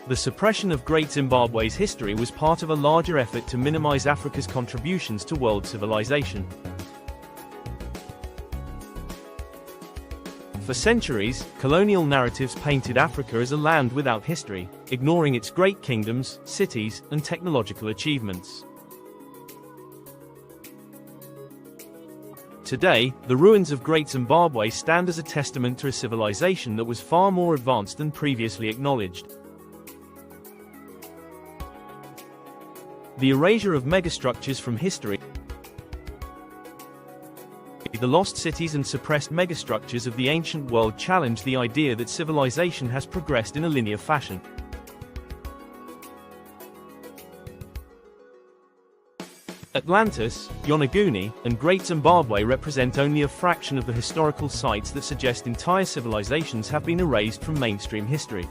The suppression of Great Zimbabwe's history was part of a larger effort to minimize Africa's contributions to world civilization. For centuries, colonial narratives painted Africa as a land without history, ignoring its great kingdoms, cities, and technological achievements. Today, the ruins of Great Zimbabwe stand as a testament to a civilization that was far more advanced than previously acknowledged. The erasure of megastructures from history. The lost cities and suppressed megastructures of the ancient world challenge the idea that civilization has progressed in a linear fashion. Atlantis, Yonaguni, and Great Zimbabwe represent only a fraction of the historical sites that suggest entire civilizations have been erased from mainstream history.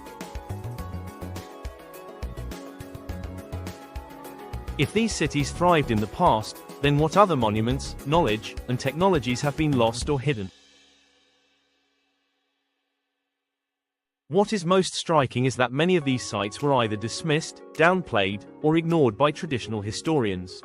If these cities thrived in the past, then what other monuments, knowledge, and technologies have been lost or hidden? What is most striking is that many of these sites were either dismissed, downplayed, or ignored by traditional historians.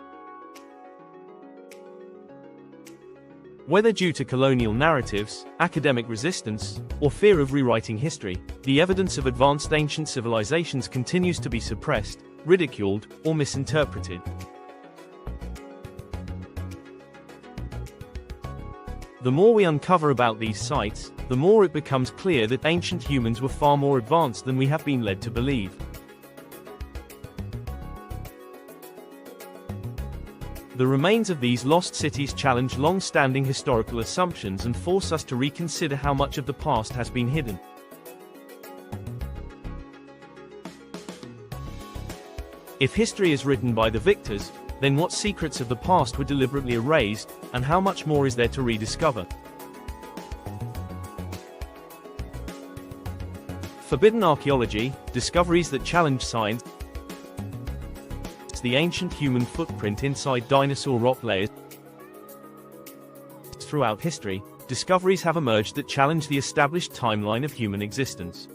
Whether due to colonial narratives, academic resistance, or fear of rewriting history, the evidence of advanced ancient civilizations continues to be suppressed, ridiculed, or misinterpreted. The more we uncover about these sites, the more it becomes clear that ancient humans were far more advanced than we have been led to believe. The remains of these lost cities challenge long-standing historical assumptions and force us to reconsider how much of the past has been hidden. If history is written by the victors, then what secrets of the past were deliberately erased, and how much more is there to rediscover? Forbidden Archaeology, discoveries that challenge science. The ancient human footprint inside dinosaur rock layers. Throughout history, discoveries have emerged that challenge the established timeline of human existence.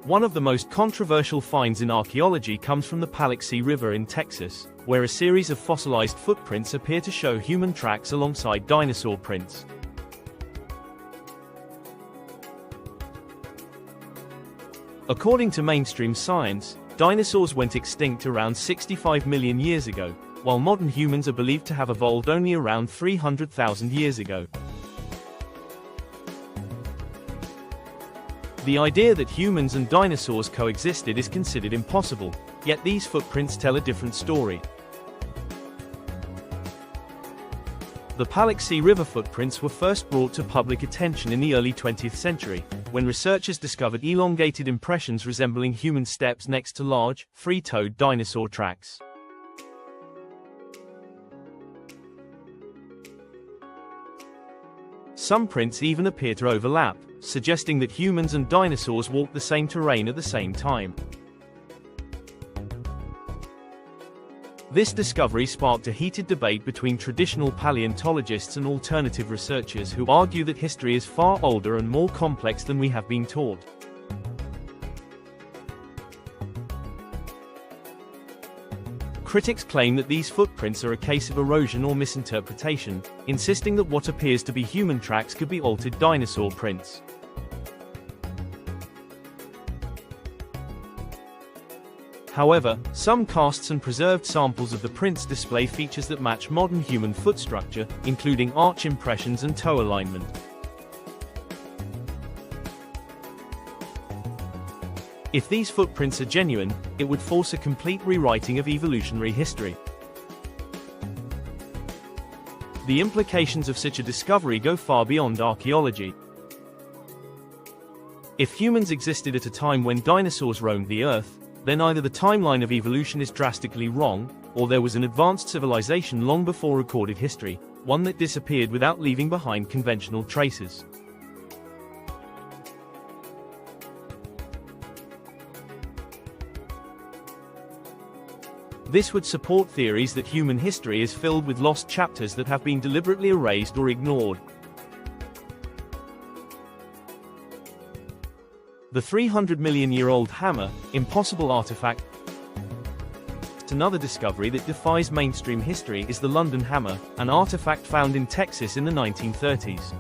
One of the most controversial finds in archaeology comes from the Paluxy River in Texas, where a series of fossilized footprints appear to show human tracks alongside dinosaur prints. According to mainstream science, dinosaurs went extinct around 65 million years ago, while modern humans are believed to have evolved only around 300,000 years ago. The idea that humans and dinosaurs coexisted is considered impossible, yet these footprints tell a different story. The Paluxy River footprints were first brought to public attention in the early 20th century, when researchers discovered elongated impressions resembling human steps next to large, three-toed dinosaur tracks. Some prints even appear to overlap, suggesting that humans and dinosaurs walked the same terrain at the same time. This discovery sparked a heated debate between traditional paleontologists and alternative researchers who argue that history is far older and more complex than we have been taught. Critics claim that these footprints are a case of erosion or misinterpretation, insisting that what appears to be human tracks could be altered dinosaur prints. However, some casts and preserved samples of the prints display features that match modern human foot structure, including arch impressions and toe alignment. If these footprints are genuine, it would force a complete rewriting of evolutionary history. The implications of such a discovery go far beyond archaeology. If humans existed at a time when dinosaurs roamed the Earth, then either the timeline of evolution is drastically wrong, or there was an advanced civilization long before recorded history, one that disappeared without leaving behind conventional traces. This would support theories that human history is filled with lost chapters that have been deliberately erased or ignored. The 300-million-year-old hammer, impossible artifact. Another discovery that defies mainstream history is the London Hammer, an artifact found in Texas in the 1930s.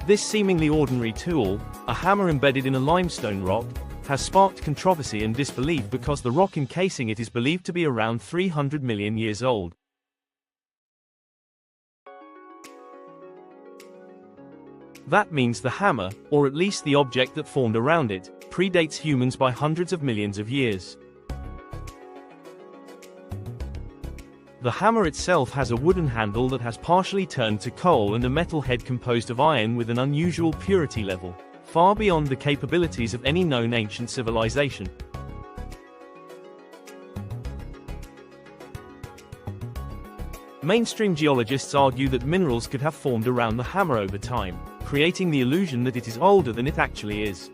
This seemingly ordinary tool, a hammer embedded in a limestone rock, has sparked controversy and disbelief because the rock encasing it is believed to be around 300 million years old. That means the hammer, or at least the object that formed around it, predates humans by hundreds of millions of years. The hammer itself has a wooden handle that has partially turned to coal and a metal head composed of iron with an unusual purity level, far beyond the capabilities of any known ancient civilization. Mainstream geologists argue that minerals could have formed around the hammer over time, creating the illusion that it is older than it actually is.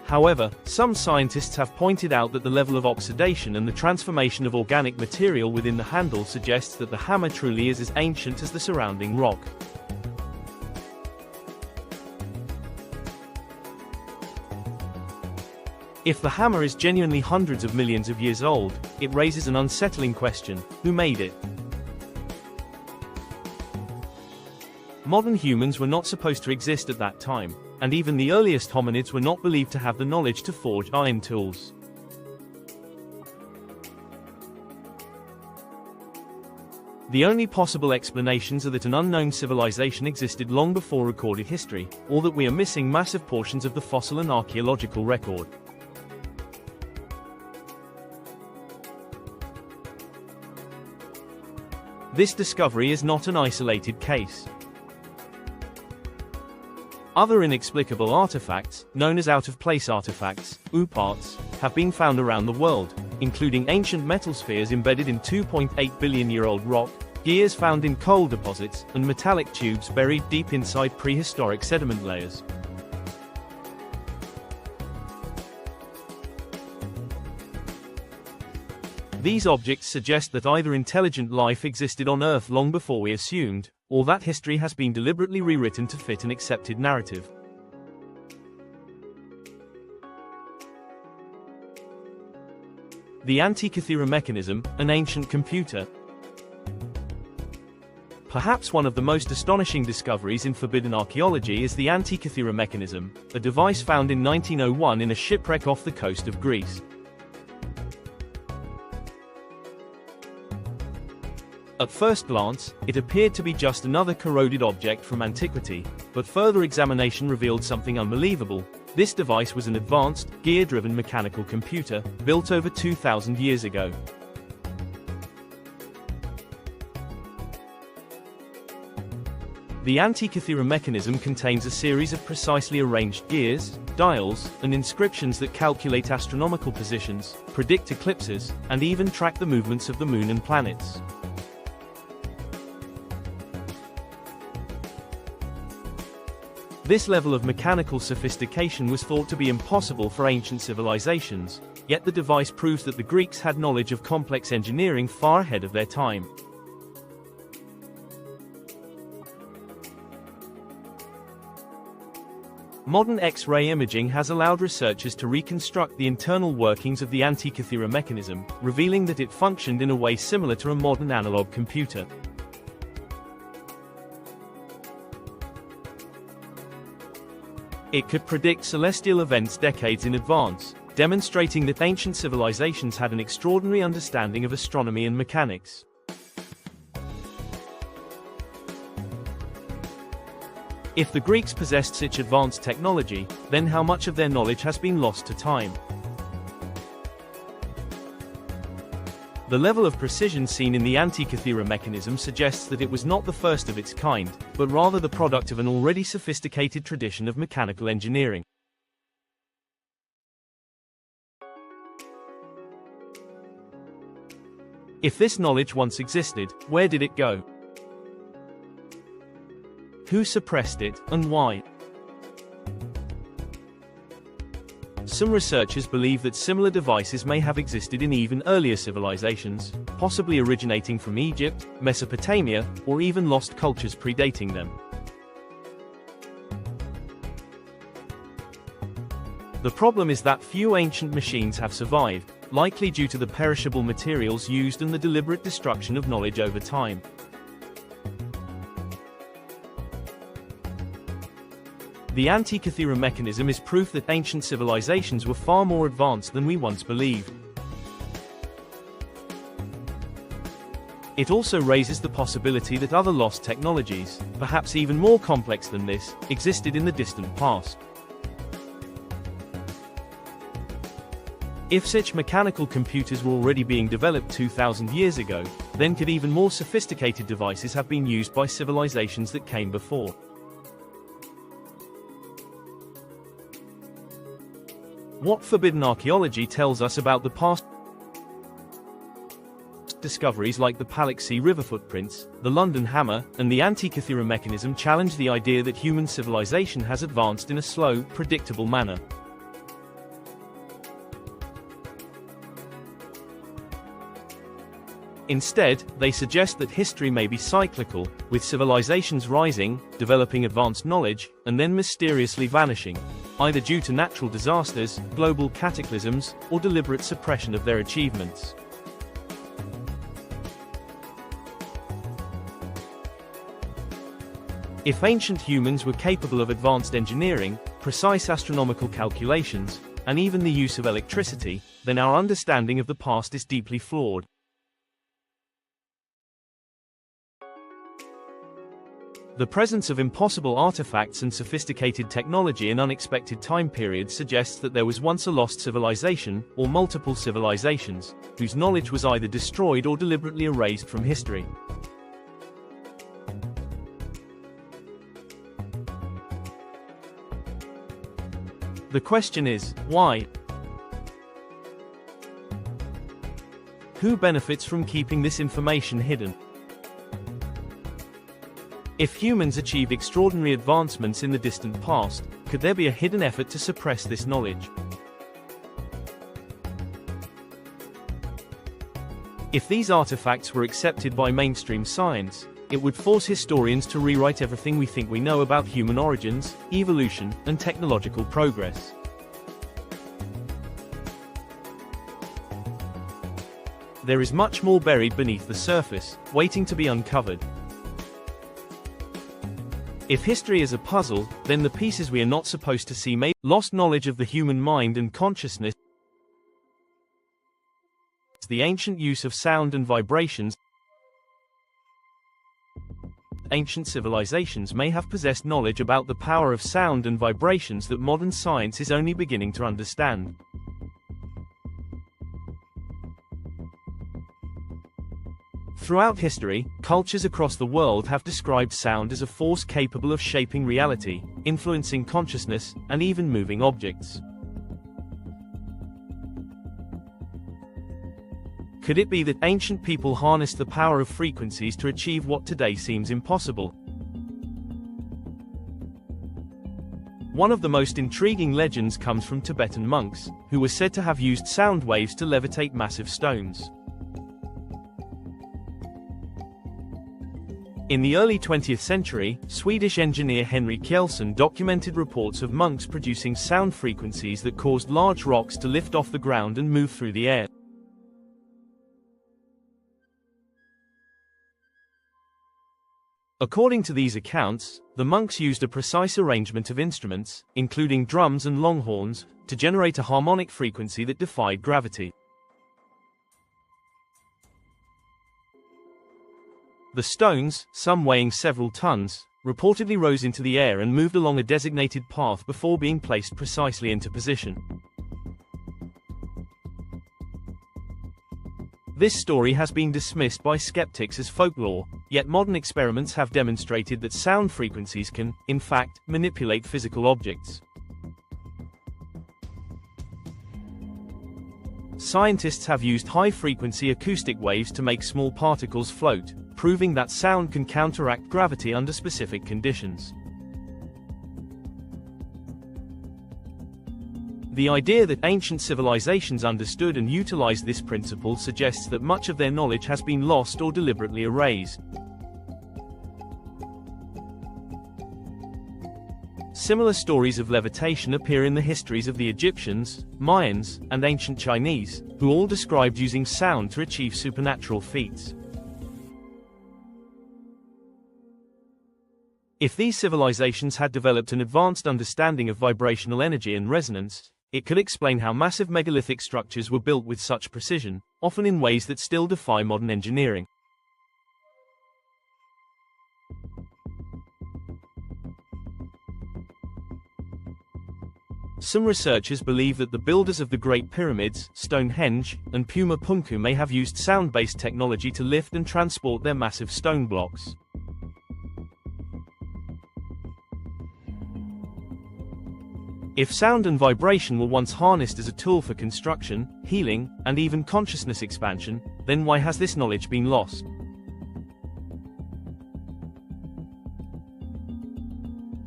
However, some scientists have pointed out that the level of oxidation and the transformation of organic material within the handle suggests that the hammer truly is as ancient as the surrounding rock. If the hammer is genuinely hundreds of millions of years old, it raises an unsettling question: who made it? Modern humans were not supposed to exist at that time, and even the earliest hominids were not believed to have the knowledge to forge iron tools. The only possible explanations are that an unknown civilization existed long before recorded history, or that we are missing massive portions of the fossil and archaeological record. This discovery is not an isolated case. Other inexplicable artifacts, known as out-of-place artifacts, UPARTs, have been found around the world, including ancient metal spheres embedded in 2.8 billion-year-old rock, gears found in coal deposits, and metallic tubes buried deep inside prehistoric sediment layers. These objects suggest that either intelligent life existed on Earth long before we assumed, or that history has been deliberately rewritten to fit an accepted narrative. The Antikythera Mechanism, an ancient computer. Perhaps one of the most astonishing discoveries in forbidden archaeology is the Antikythera Mechanism, a device found in 1901 in a shipwreck off the coast of Greece. At first glance, it appeared to be just another corroded object from antiquity, but further examination revealed something unbelievable. This device was an advanced, gear-driven mechanical computer, built over 2,000 years ago. The Antikythera Mechanism contains a series of precisely arranged gears, dials, and inscriptions that calculate astronomical positions, predict eclipses, and even track the movements of the moon and planets. This level of mechanical sophistication was thought to be impossible for ancient civilizations, yet the device proves that the Greeks had knowledge of complex engineering far ahead of their time. Modern X-ray imaging has allowed researchers to reconstruct the internal workings of the Antikythera Mechanism, revealing that it functioned in a way similar to a modern analog computer. It could predict celestial events decades in advance, demonstrating that ancient civilizations had an extraordinary understanding of astronomy and mechanics. If the Greeks possessed such advanced technology, then how much of their knowledge has been lost to time? The level of precision seen in the Antikythera Mechanism suggests that it was not the first of its kind, but rather the product of an already sophisticated tradition of mechanical engineering. If this knowledge once existed, where did it go? Who suppressed it, and why? Some researchers believe that similar devices may have existed in even earlier civilizations, possibly originating from Egypt, Mesopotamia, or even lost cultures predating them. The problem is that few ancient machines have survived, likely due to the perishable materials used and the deliberate destruction of knowledge over time. The Antikythera Mechanism is proof that ancient civilizations were far more advanced than we once believed. It also raises the possibility that other lost technologies, perhaps even more complex than this, existed in the distant past. If such mechanical computers were already being developed 2,000 years ago, then could even more sophisticated devices have been used by civilizations that came before? What forbidden archaeology tells us about the past? discoveries like the Paluxy River footprints, the London Hammer, and the Antikythera Mechanism challenge the idea that human civilization has advanced in a slow, predictable manner. Instead, they suggest that history may be cyclical, with civilizations rising, developing advanced knowledge, and then mysteriously vanishing, either due to natural disasters, global cataclysms, or deliberate suppression of their achievements. If ancient humans were capable of advanced engineering, precise astronomical calculations, and even the use of electricity, then our understanding of the past is deeply flawed. The presence of impossible artifacts and sophisticated technology in unexpected time periods suggests that there was once a lost civilization, or multiple civilizations, whose knowledge was either destroyed or deliberately erased from history. The question is, why? Who benefits from keeping this information hidden? If humans achieve extraordinary advancements in the distant past, could there be a hidden effort to suppress this knowledge? If these artifacts were accepted by mainstream science, it would force historians to rewrite everything we think we know about human origins, evolution, and technological progress. There is much more buried beneath the surface, waiting to be uncovered. If history is a puzzle, then the pieces we are not supposed to see may be lost knowledge of the human mind and consciousness, the ancient use of sound and vibrations. Ancient civilizations may have possessed knowledge about the power of sound and vibrations that modern science is only beginning to understand. Throughout history, cultures across the world have described sound as a force capable of shaping reality, influencing consciousness, and even moving objects. Could it be that ancient people harnessed the power of frequencies to achieve what today seems impossible? One of the most intriguing legends comes from Tibetan monks, who were said to have used sound waves to levitate massive stones. In the early 20th century, Swedish engineer Henry Kjellson documented reports of monks producing sound frequencies that caused large rocks to lift off the ground and move through the air. According to these accounts, the monks used a precise arrangement of instruments, including drums and longhorns, to generate a harmonic frequency that defied gravity. The stones, some weighing several tons, reportedly rose into the air and moved along a designated path before being placed precisely into position. This story has been dismissed by skeptics as folklore, yet modern experiments have demonstrated that sound frequencies can, in fact, manipulate physical objects. Scientists have used high-frequency acoustic waves to make small particles float, proving that sound can counteract gravity under specific conditions. The idea that ancient civilizations understood and utilized this principle suggests that much of their knowledge has been lost or deliberately erased. Similar stories of levitation appear in the histories of the Egyptians, Mayans, and ancient Chinese, who all described using sound to achieve supernatural feats. If these civilizations had developed an advanced understanding of vibrational energy and resonance, it could explain how massive megalithic structures were built with such precision, often in ways that still defy modern engineering. Some researchers believe that the builders of the Great Pyramids, Stonehenge, and Puma Punku may have used sound-based technology to lift and transport their massive stone blocks. If sound and vibration were once harnessed as a tool for construction, healing, and even consciousness expansion, then why has this knowledge been lost?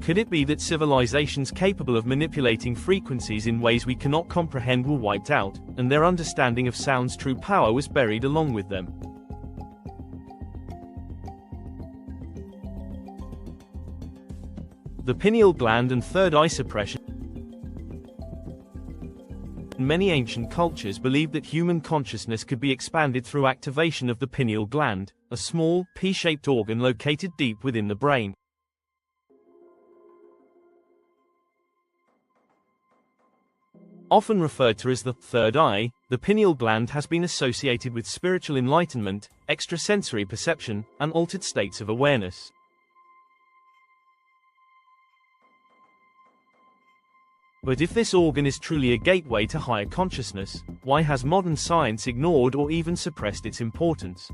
Could it be that civilizations capable of manipulating frequencies in ways we cannot comprehend were wiped out, and their understanding of sound's true power was buried along with them? The pineal gland and third eye suppression. Many ancient cultures believed that human consciousness could be expanded through activation of the pineal gland, a small, pea-shaped organ located deep within the brain. Often referred to as the third eye, the pineal gland has been associated with spiritual enlightenment, extrasensory perception, and altered states of awareness. But if this organ is truly a gateway to higher consciousness, why has modern science ignored or even suppressed its importance?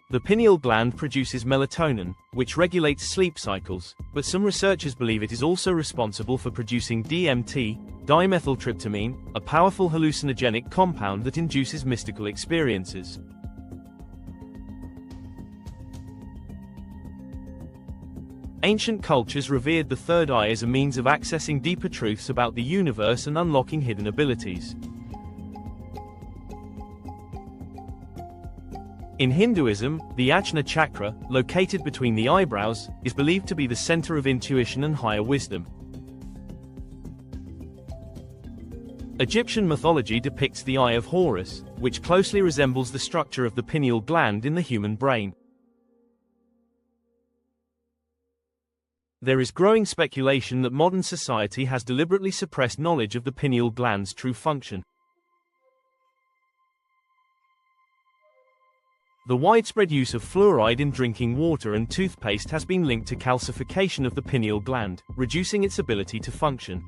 The pineal gland produces melatonin, which regulates sleep cycles, but some researchers believe it is also responsible for producing DMT, dimethyltryptamine, a powerful hallucinogenic compound that induces mystical experiences. Ancient cultures revered the third eye as a means of accessing deeper truths about the universe and unlocking hidden abilities. In Hinduism, the Ajna chakra, located between the eyebrows, is believed to be the center of intuition and higher wisdom. Egyptian mythology depicts the Eye of Horus, which closely resembles the structure of the pineal gland in the human brain. There is growing speculation that modern society has deliberately suppressed knowledge of the pineal gland's true function. The widespread use of fluoride in drinking water and toothpaste has been linked to calcification of the pineal gland, reducing its ability to function.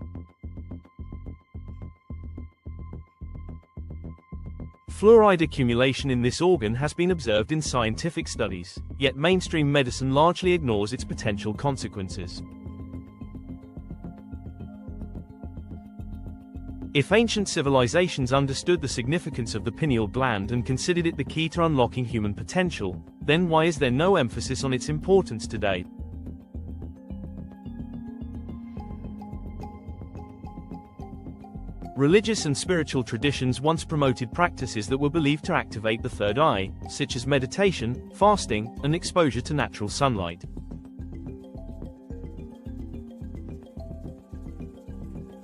Fluoride accumulation in this organ has been observed in scientific studies, yet mainstream medicine largely ignores its potential consequences. If ancient civilizations understood the significance of the pineal gland and considered it the key to unlocking human potential, then why is there no emphasis on its importance today? Religious and spiritual traditions once promoted practices that were believed to activate the third eye, such as meditation, fasting, and exposure to natural sunlight.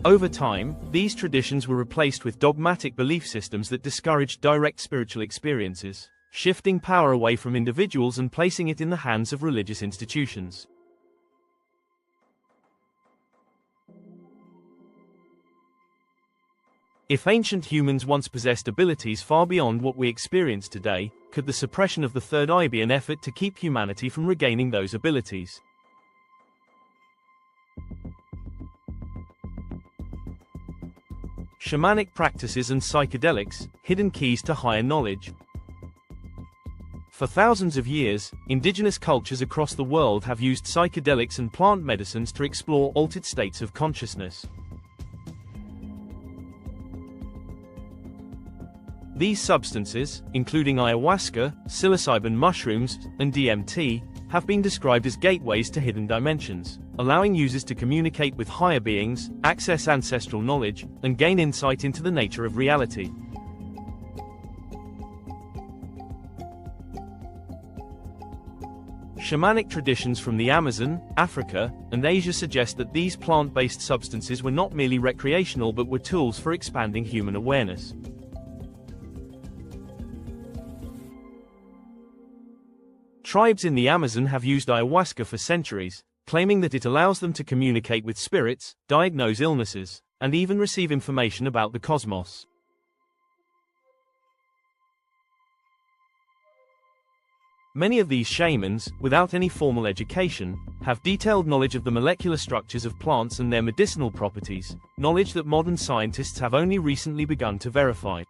Over time, these traditions were replaced with dogmatic belief systems that discouraged direct spiritual experiences, shifting power away from individuals and placing it in the hands of religious institutions. If ancient humans once possessed abilities far beyond what we experience today, could the suppression of the third eye be an effort to keep humanity from regaining those abilities? Shamanic practices and psychedelics, hidden keys to higher knowledge. For thousands of years, indigenous cultures across the world have used psychedelics and plant medicines to explore altered states of consciousness. These substances, including ayahuasca, psilocybin mushrooms, and DMT, have been described as gateways to hidden dimensions, allowing users to communicate with higher beings, access ancestral knowledge, and gain insight into the nature of reality. Shamanic traditions from the Amazon, Africa, and Asia suggest that these plant-based substances were not merely recreational but were tools for expanding human awareness. Tribes in the Amazon have used ayahuasca for centuries, claiming that it allows them to communicate with spirits, diagnose illnesses, and even receive information about the cosmos. Many of these shamans, without any formal education, have detailed knowledge of the molecular structures of plants and their medicinal properties, knowledge that modern scientists have only recently begun to verify.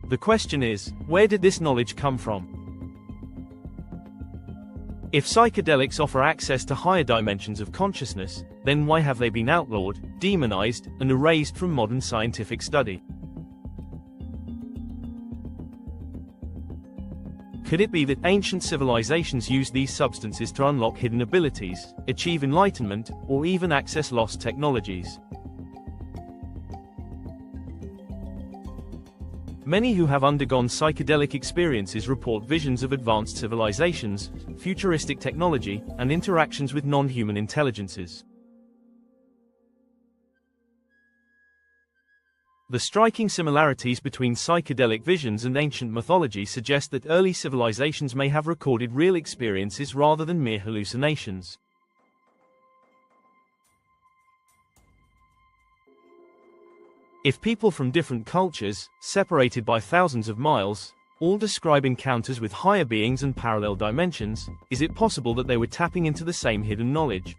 The question is, where did this knowledge come from? If psychedelics offer access to higher dimensions of consciousness, then why have they been outlawed, demonized, and erased from modern scientific study? Could it be that ancient civilizations used these substances to unlock hidden abilities, achieve enlightenment, or even access lost technologies? Many who have undergone psychedelic experiences report visions of advanced civilizations, futuristic technology, and interactions with non-human intelligences. The striking similarities between psychedelic visions and ancient mythology suggest that early civilizations may have recorded real experiences rather than mere hallucinations. If people from different cultures, separated by thousands of miles, all describe encounters with higher beings and parallel dimensions, is it possible that they were tapping into the same hidden knowledge?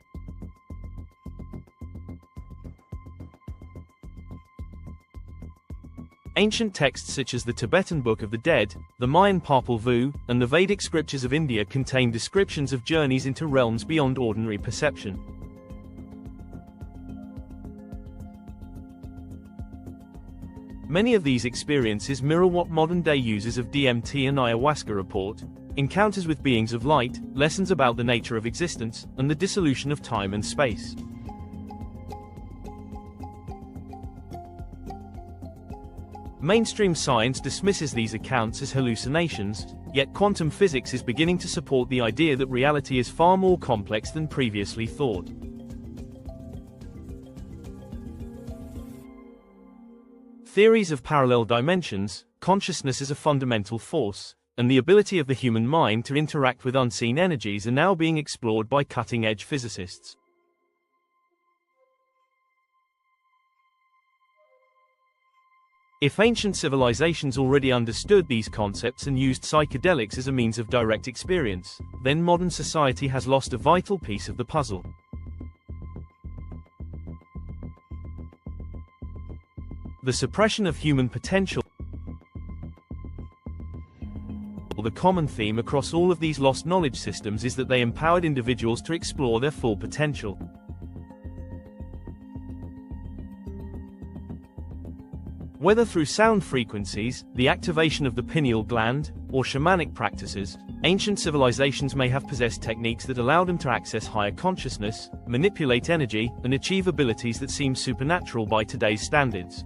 Ancient texts such as the Tibetan Book of the Dead, the Mayan Popol Vuh, and the Vedic scriptures of India contain descriptions of journeys into realms beyond ordinary perception. Many of these experiences mirror what modern-day users of DMT and ayahuasca report: encounters with beings of light, lessons about the nature of existence, and the dissolution of time and space. Mainstream science dismisses these accounts as hallucinations, yet quantum physics is beginning to support the idea that reality is far more complex than previously thought. Theories of parallel dimensions, consciousness as a fundamental force, and the ability of the human mind to interact with unseen energies are now being explored by cutting-edge physicists. If ancient civilizations already understood these concepts and used psychedelics as a means of direct experience, then modern society has lost a vital piece of the puzzle. The suppression of human potential. The common theme across all of these lost knowledge systems is that they empowered individuals to explore their full potential. Whether through sound frequencies, the activation of the pineal gland, or shamanic practices, ancient civilizations may have possessed techniques that allowed them to access higher consciousness, manipulate energy, and achieve abilities that seem supernatural by today's standards.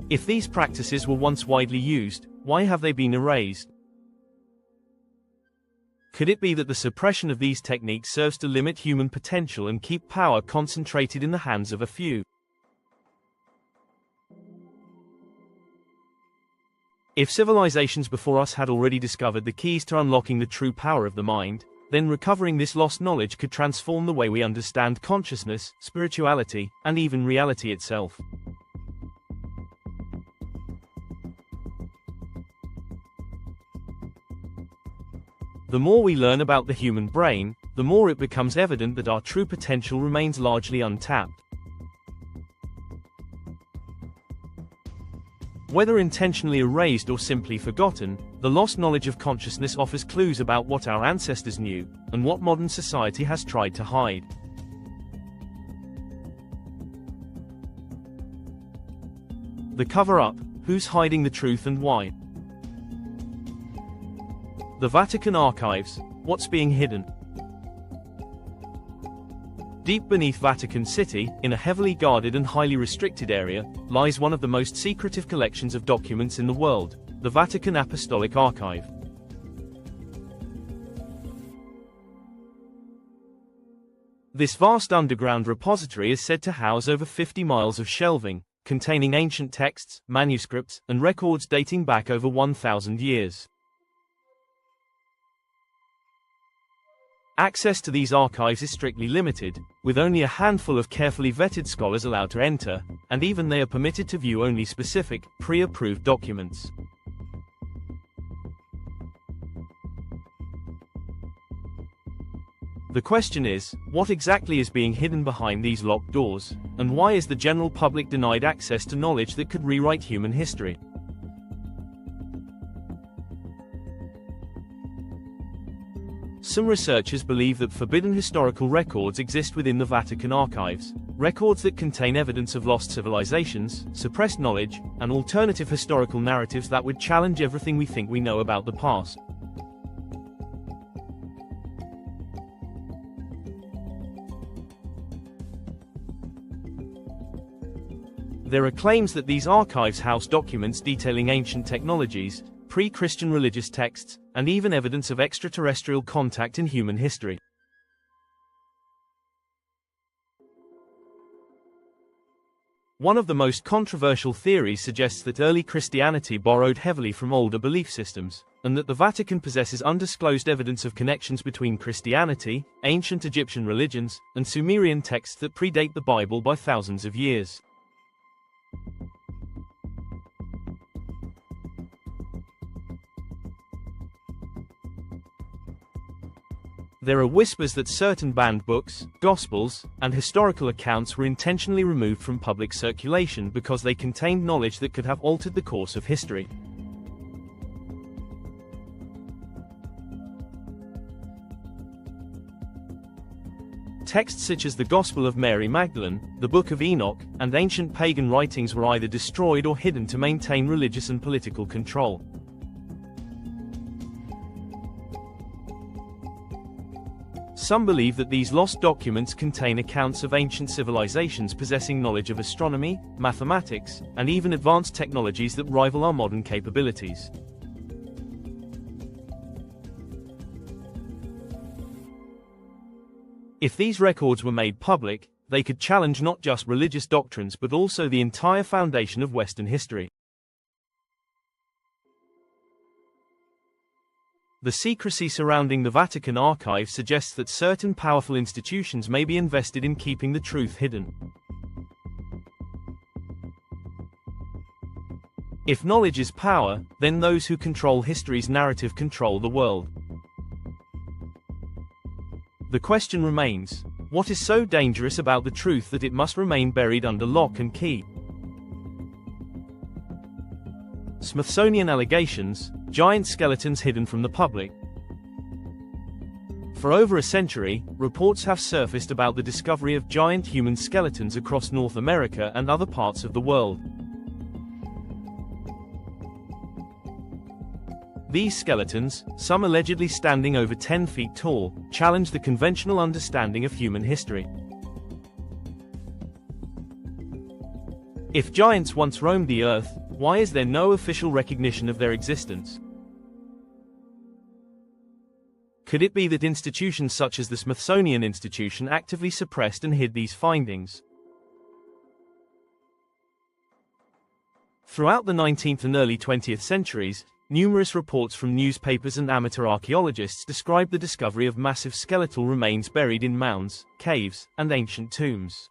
If these practices were once widely used, why have they been erased? Could it be that the suppression of these techniques serves to limit human potential and keep power concentrated in the hands of a few? If civilizations before us had already discovered the keys to unlocking the true power of the mind, then recovering this lost knowledge could transform the way we understand consciousness, spirituality, and even reality itself. The more we learn about the human brain, the more it becomes evident that our true potential remains largely untapped. Whether intentionally erased or simply forgotten, the lost knowledge of consciousness offers clues about what our ancestors knew, and what modern society has tried to hide. The cover-up: who's hiding the truth and why? The Vatican Archives: what's being hidden? Deep beneath Vatican City, in a heavily guarded and highly restricted area, lies one of the most secretive collections of documents in the world, the Vatican Apostolic Archive. This vast underground repository is said to house over 50 miles of shelving, containing ancient texts, manuscripts, and records dating back over 1,000 years. Access to these archives is strictly limited, with only a handful of carefully vetted scholars allowed to enter, and even they are permitted to view only specific, pre-approved documents. The question is, what exactly is being hidden behind these locked doors, and why is the general public denied access to knowledge that could rewrite human history? Some researchers believe that forbidden historical records exist within the Vatican archives, records that contain evidence of lost civilizations, suppressed knowledge, and alternative historical narratives that would challenge everything we think we know about the past. There are claims that these archives house documents detailing ancient technologies, pre-Christian religious texts, and even evidence of extraterrestrial contact in human history. One of the most controversial theories suggests that early Christianity borrowed heavily from older belief systems, and that the Vatican possesses undisclosed evidence of connections between Christianity, ancient Egyptian religions, and Sumerian texts that predate the Bible by thousands of years. There are whispers that certain banned books, gospels, and historical accounts were intentionally removed from public circulation because they contained knowledge that could have altered the course of history. Texts such as the Gospel of Mary Magdalene, the Book of Enoch, and ancient pagan writings were either destroyed or hidden to maintain religious and political control. Some believe that these lost documents contain accounts of ancient civilizations possessing knowledge of astronomy, mathematics, and even advanced technologies that rival our modern capabilities. If these records were made public, they could challenge not just religious doctrines but also the entire foundation of Western history. The secrecy surrounding the Vatican archive suggests that certain powerful institutions may be invested in keeping the truth hidden. If knowledge is power, then those who control history's narrative control the world. The question remains, what is so dangerous about the truth that it must remain buried under lock and key? Smithsonian allegations, giant skeletons hidden from the public. For over a century, reports have surfaced about the discovery of giant human skeletons across North America and other parts of the world. These skeletons, some allegedly standing over 10 feet tall, challenge the conventional understanding of human history. If giants once roamed the Earth, why is there no official recognition of their existence? Could it be that institutions such as the Smithsonian Institution actively suppressed and hid these findings? Throughout the 19th and early 20th centuries, numerous reports from newspapers and amateur archaeologists described the discovery of massive skeletal remains buried in mounds, caves, and ancient tombs.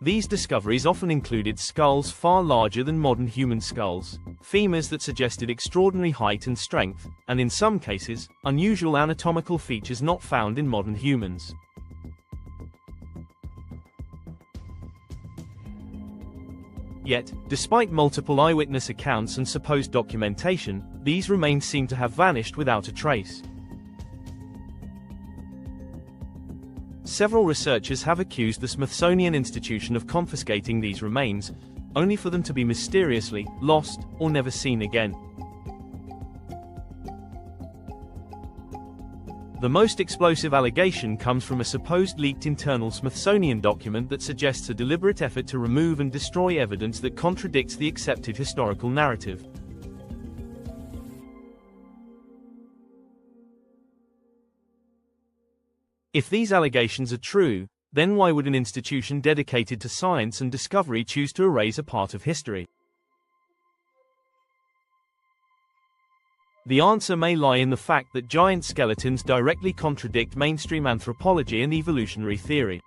These discoveries often included skulls far larger than modern human skulls, femurs that suggested extraordinary height and strength, and in some cases, unusual anatomical features not found in modern humans. Yet, despite multiple eyewitness accounts and supposed documentation, these remains seem to have vanished without a trace. Several researchers have accused the Smithsonian Institution of confiscating these remains, only for them to be mysteriously lost or never seen again. The most explosive allegation comes from a supposed leaked internal Smithsonian document that suggests a deliberate effort to remove and destroy evidence that contradicts the accepted historical narrative. If these allegations are true, then why would an institution dedicated to science and discovery choose to erase a part of history? The answer may lie in the fact that giant skeletons directly contradict mainstream anthropology and evolutionary theory.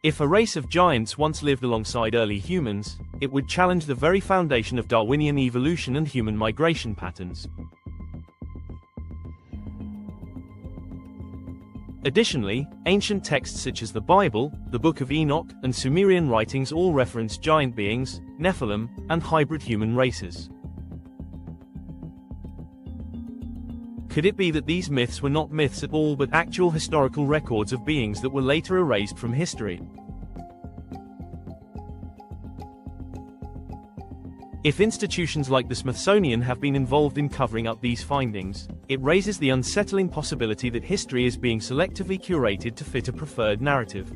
If a race of giants once lived alongside early humans, it would challenge the very foundation of Darwinian evolution and human migration patterns. Additionally, ancient texts such as the Bible, the Book of Enoch, and Sumerian writings all reference giant beings, Nephilim, and hybrid human races. Could it be that these myths were not myths at all but actual historical records of beings that were later erased from history? If institutions like the Smithsonian have been involved in covering up these findings, it raises the unsettling possibility that history is being selectively curated to fit a preferred narrative.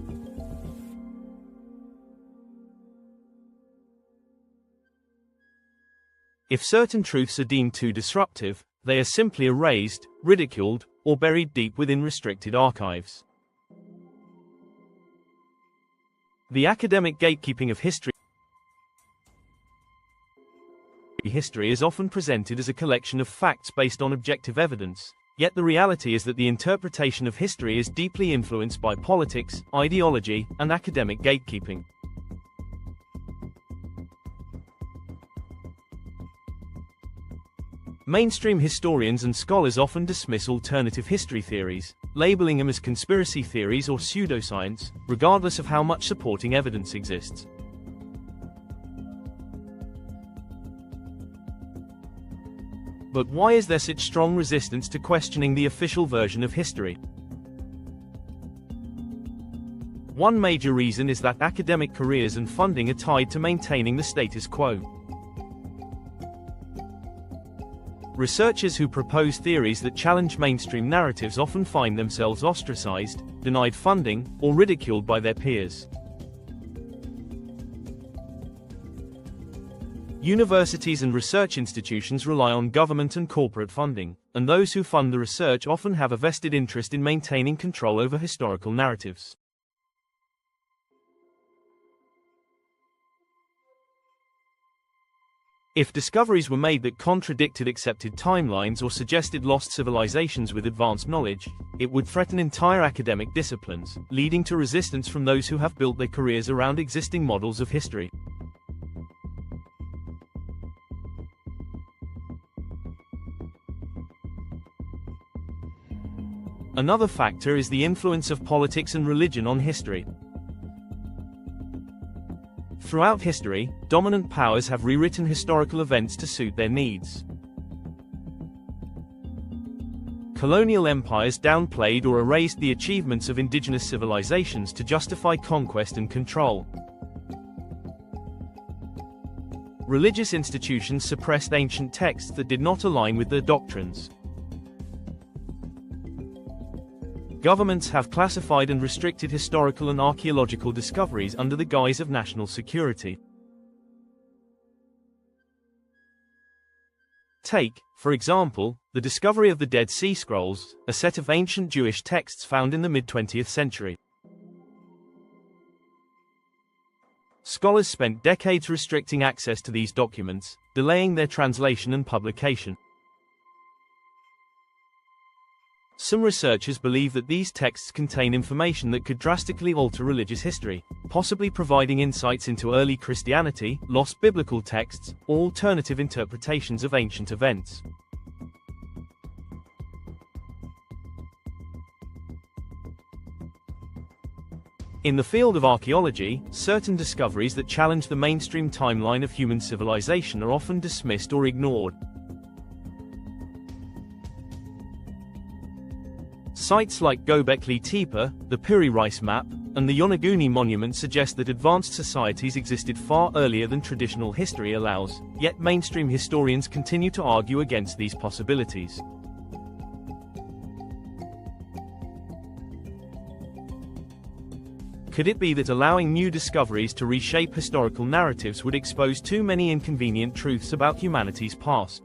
If certain truths are deemed too disruptive, they are simply erased, ridiculed, or buried deep within restricted archives. The academic gatekeeping of history is often presented as a collection of facts based on objective evidence, yet the reality is that the interpretation of history is deeply influenced by politics, ideology, and academic gatekeeping. Mainstream historians and scholars often dismiss alternative history theories, labeling them as conspiracy theories or pseudoscience, regardless of how much supporting evidence exists. But why is there such strong resistance to questioning the official version of history? One major reason is that academic careers and funding are tied to maintaining the status quo. Researchers who propose theories that challenge mainstream narratives often find themselves ostracized, denied funding, or ridiculed by their peers. Universities and research institutions rely on government and corporate funding, and those who fund the research often have a vested interest in maintaining control over historical narratives. If discoveries were made that contradicted accepted timelines or suggested lost civilizations with advanced knowledge, it would threaten entire academic disciplines, leading to resistance from those who have built their careers around existing models of history. Another factor is the influence of politics and religion on history. Throughout history, dominant powers have rewritten historical events to suit their needs. Colonial empires downplayed or erased the achievements of indigenous civilizations to justify conquest and control. Religious institutions suppressed ancient texts that did not align with their doctrines. Governments have classified and restricted historical and archaeological discoveries under the guise of national security. Take, for example, the discovery of the Dead Sea Scrolls, a set of ancient Jewish texts found in the mid-20th century. Scholars spent decades restricting access to these documents, delaying their translation and publication. Some researchers believe that these texts contain information that could drastically alter religious history, possibly providing insights into early Christianity, lost biblical texts, or alternative interpretations of ancient events. In the field of archaeology, certain discoveries that challenge the mainstream timeline of human civilization are often dismissed or ignored.Sites like Göbekli Tepe, the Piri Reis map, and the Yonaguni Monument suggest that advanced societies existed far earlier than traditional history allows, yet mainstream historians continue to argue against these possibilities. Could it be that allowing new discoveries to reshape historical narratives would expose too many inconvenient truths about humanity's past?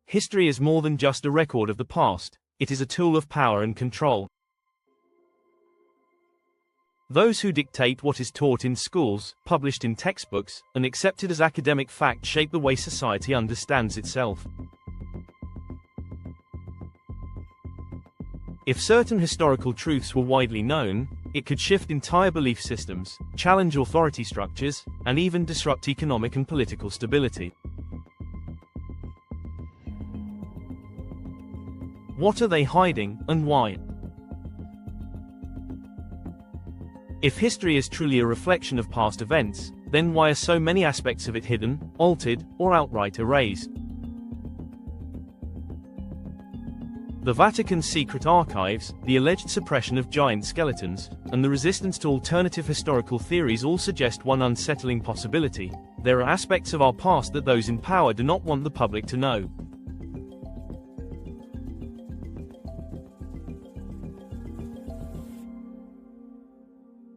History is more than just a record of the past, it is a tool of power and control. Those who dictate what is taught in schools, published in textbooks, and accepted as academic fact shape the way society understands itself. If certain historical truths were widely known, It could shift entire belief systems, challenge authority structures, and even disrupt economic and political stability. What are they hiding, and why? If history is truly a reflection of past events, then why are so many aspects of it hidden, altered, or outright erased? The Vatican's secret archives, the alleged suppression of giant skeletons, and the resistance to alternative historical theories all suggest one unsettling possibility: there are aspects of our past that those in power do not want the public to know.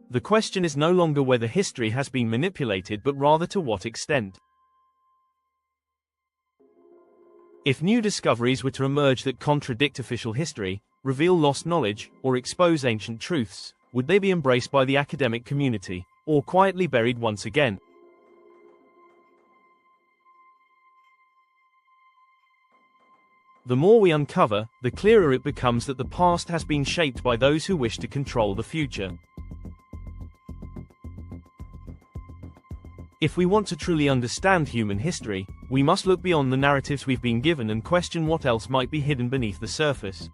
The question is no longer whether history has been manipulated, but rather to what extent. If new discoveries were to emerge that contradict official history, reveal lost knowledge, or expose ancient truths, would they be embraced by the academic community, or quietly buried once again? The more we uncover, the clearer it becomes that the past has been shaped by those who wish to control the future. If we want to truly understand human history, we must look beyond the narratives we've been given and question what else might be hidden beneath the surface.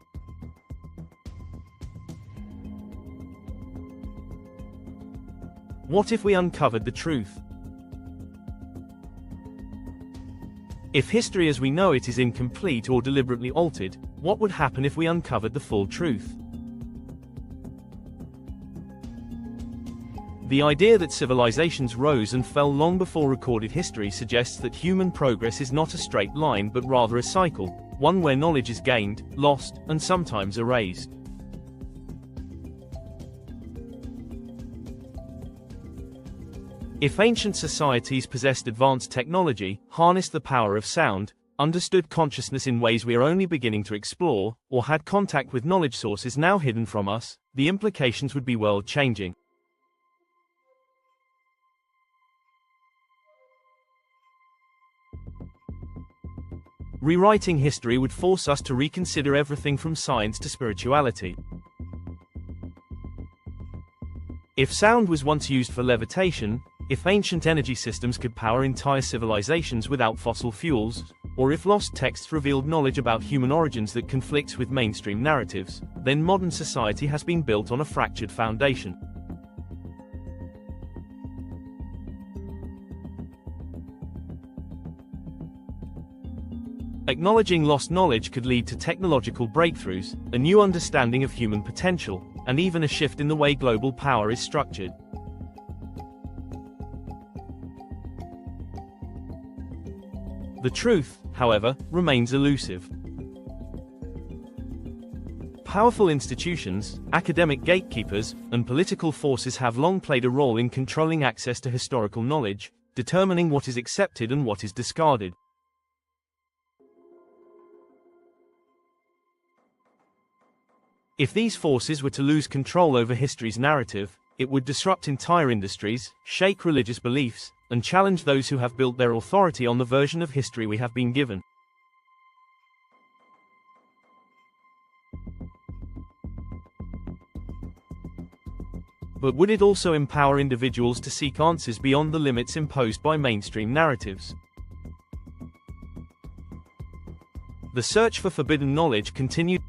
What if we uncovered the truth? If history as we know it is incomplete or deliberately altered, what would happen if we uncovered the full truth? The idea that civilizations rose and fell long before recorded history suggests that human progress is not a straight line but rather a cycle, one where knowledge is gained, lost, and sometimes erased. If ancient societies possessed advanced technology, harnessed the power of sound, understood consciousness in ways we are only beginning to explore, or had contact with knowledge sources now hidden from us, the implications would be world-changing. Rewriting history would force us to reconsider everything from science to spirituality. If sound was once used for levitation, if ancient energy systems could power entire civilizations without fossil fuels, or if lost texts revealed knowledge about human origins that conflicts with mainstream narratives, then modern society has been built on a fractured foundation. Acknowledging lost knowledge could lead to technological breakthroughs, a new understanding of human potential, and even a shift in the way global power is structured. The truth, however, remains elusive. Powerful institutions, academic gatekeepers, and political forces have long played a role in controlling access to historical knowledge, determining what is accepted and what is discarded. If these forces were to lose control over history's narrative, it would disrupt entire industries, shake religious beliefs, and challenge those who have built their authority on the version of history we have been given. But would it also empower individuals to seek answers beyond the limits imposed by mainstream narratives? The search for forbidden knowledge continued.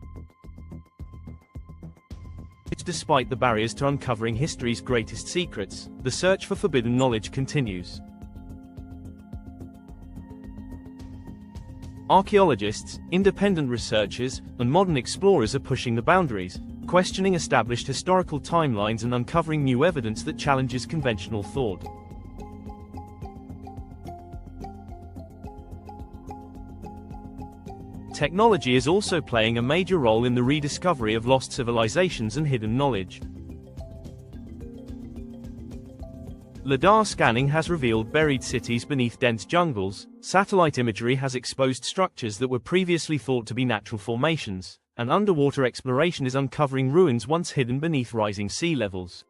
Despite the barriers to uncovering history's greatest secrets, the search for forbidden knowledge continues. Archaeologists, independent researchers, and modern explorers are pushing the boundaries, questioning established historical timelines and uncovering new evidence that challenges conventional thought. Technology is also playing a major role in the rediscovery of lost civilizations and hidden knowledge. LiDAR scanning has revealed buried cities beneath dense jungles, satellite imagery has exposed structures that were previously thought to be natural formations, and underwater exploration is uncovering ruins once hidden beneath rising sea levels.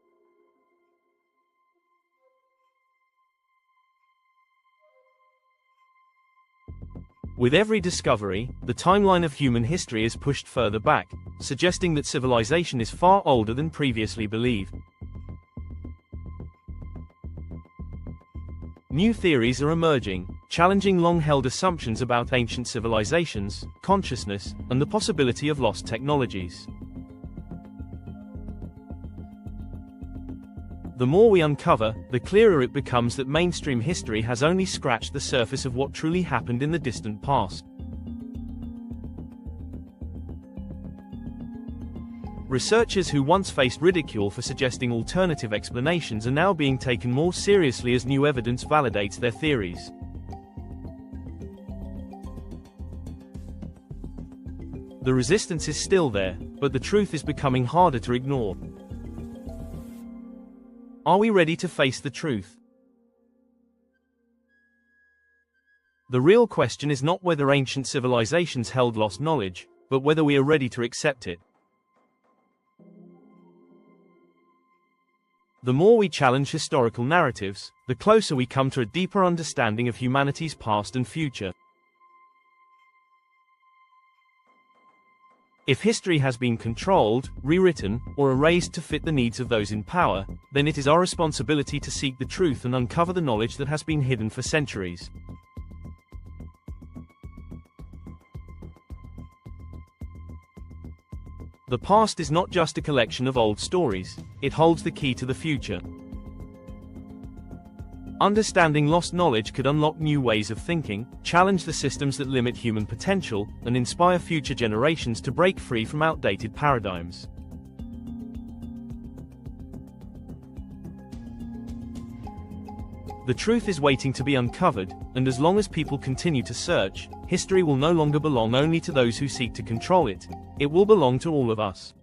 With every discovery, the timeline of human history is pushed further back, suggesting that civilization is far older than previously believed. New theories are emerging, challenging long-held assumptions about ancient civilizations, consciousness, and the possibility of lost technologies. The more we uncover, the clearer it becomes that mainstream history has only scratched the surface of what truly happened in the distant past. Researchers who once faced ridicule for suggesting alternative explanations are now being taken more seriously as new evidence validates their theories. The resistance is still there, but the truth is becoming harder to ignore. Are we ready to face the truth? The real question is not whether ancient civilizations held lost knowledge, but whether we are ready to accept it. The more we challenge historical narratives, the closer we come to a deeper understanding of humanity's past and future. If history has been controlled, rewritten, or erased to fit the needs of those in power, then it is our responsibility to seek the truth and uncover the knowledge that has been hidden for centuries. The past is not just a collection of old stories, it holds the key to the future. Understanding lost knowledge could unlock new ways of thinking, challenge the systems that limit human potential, and inspire future generations to break free from outdated paradigms. The truth is waiting to be uncovered, and as long as people continue to search, history will no longer belong only to those who seek to control it. It will belong to all of us.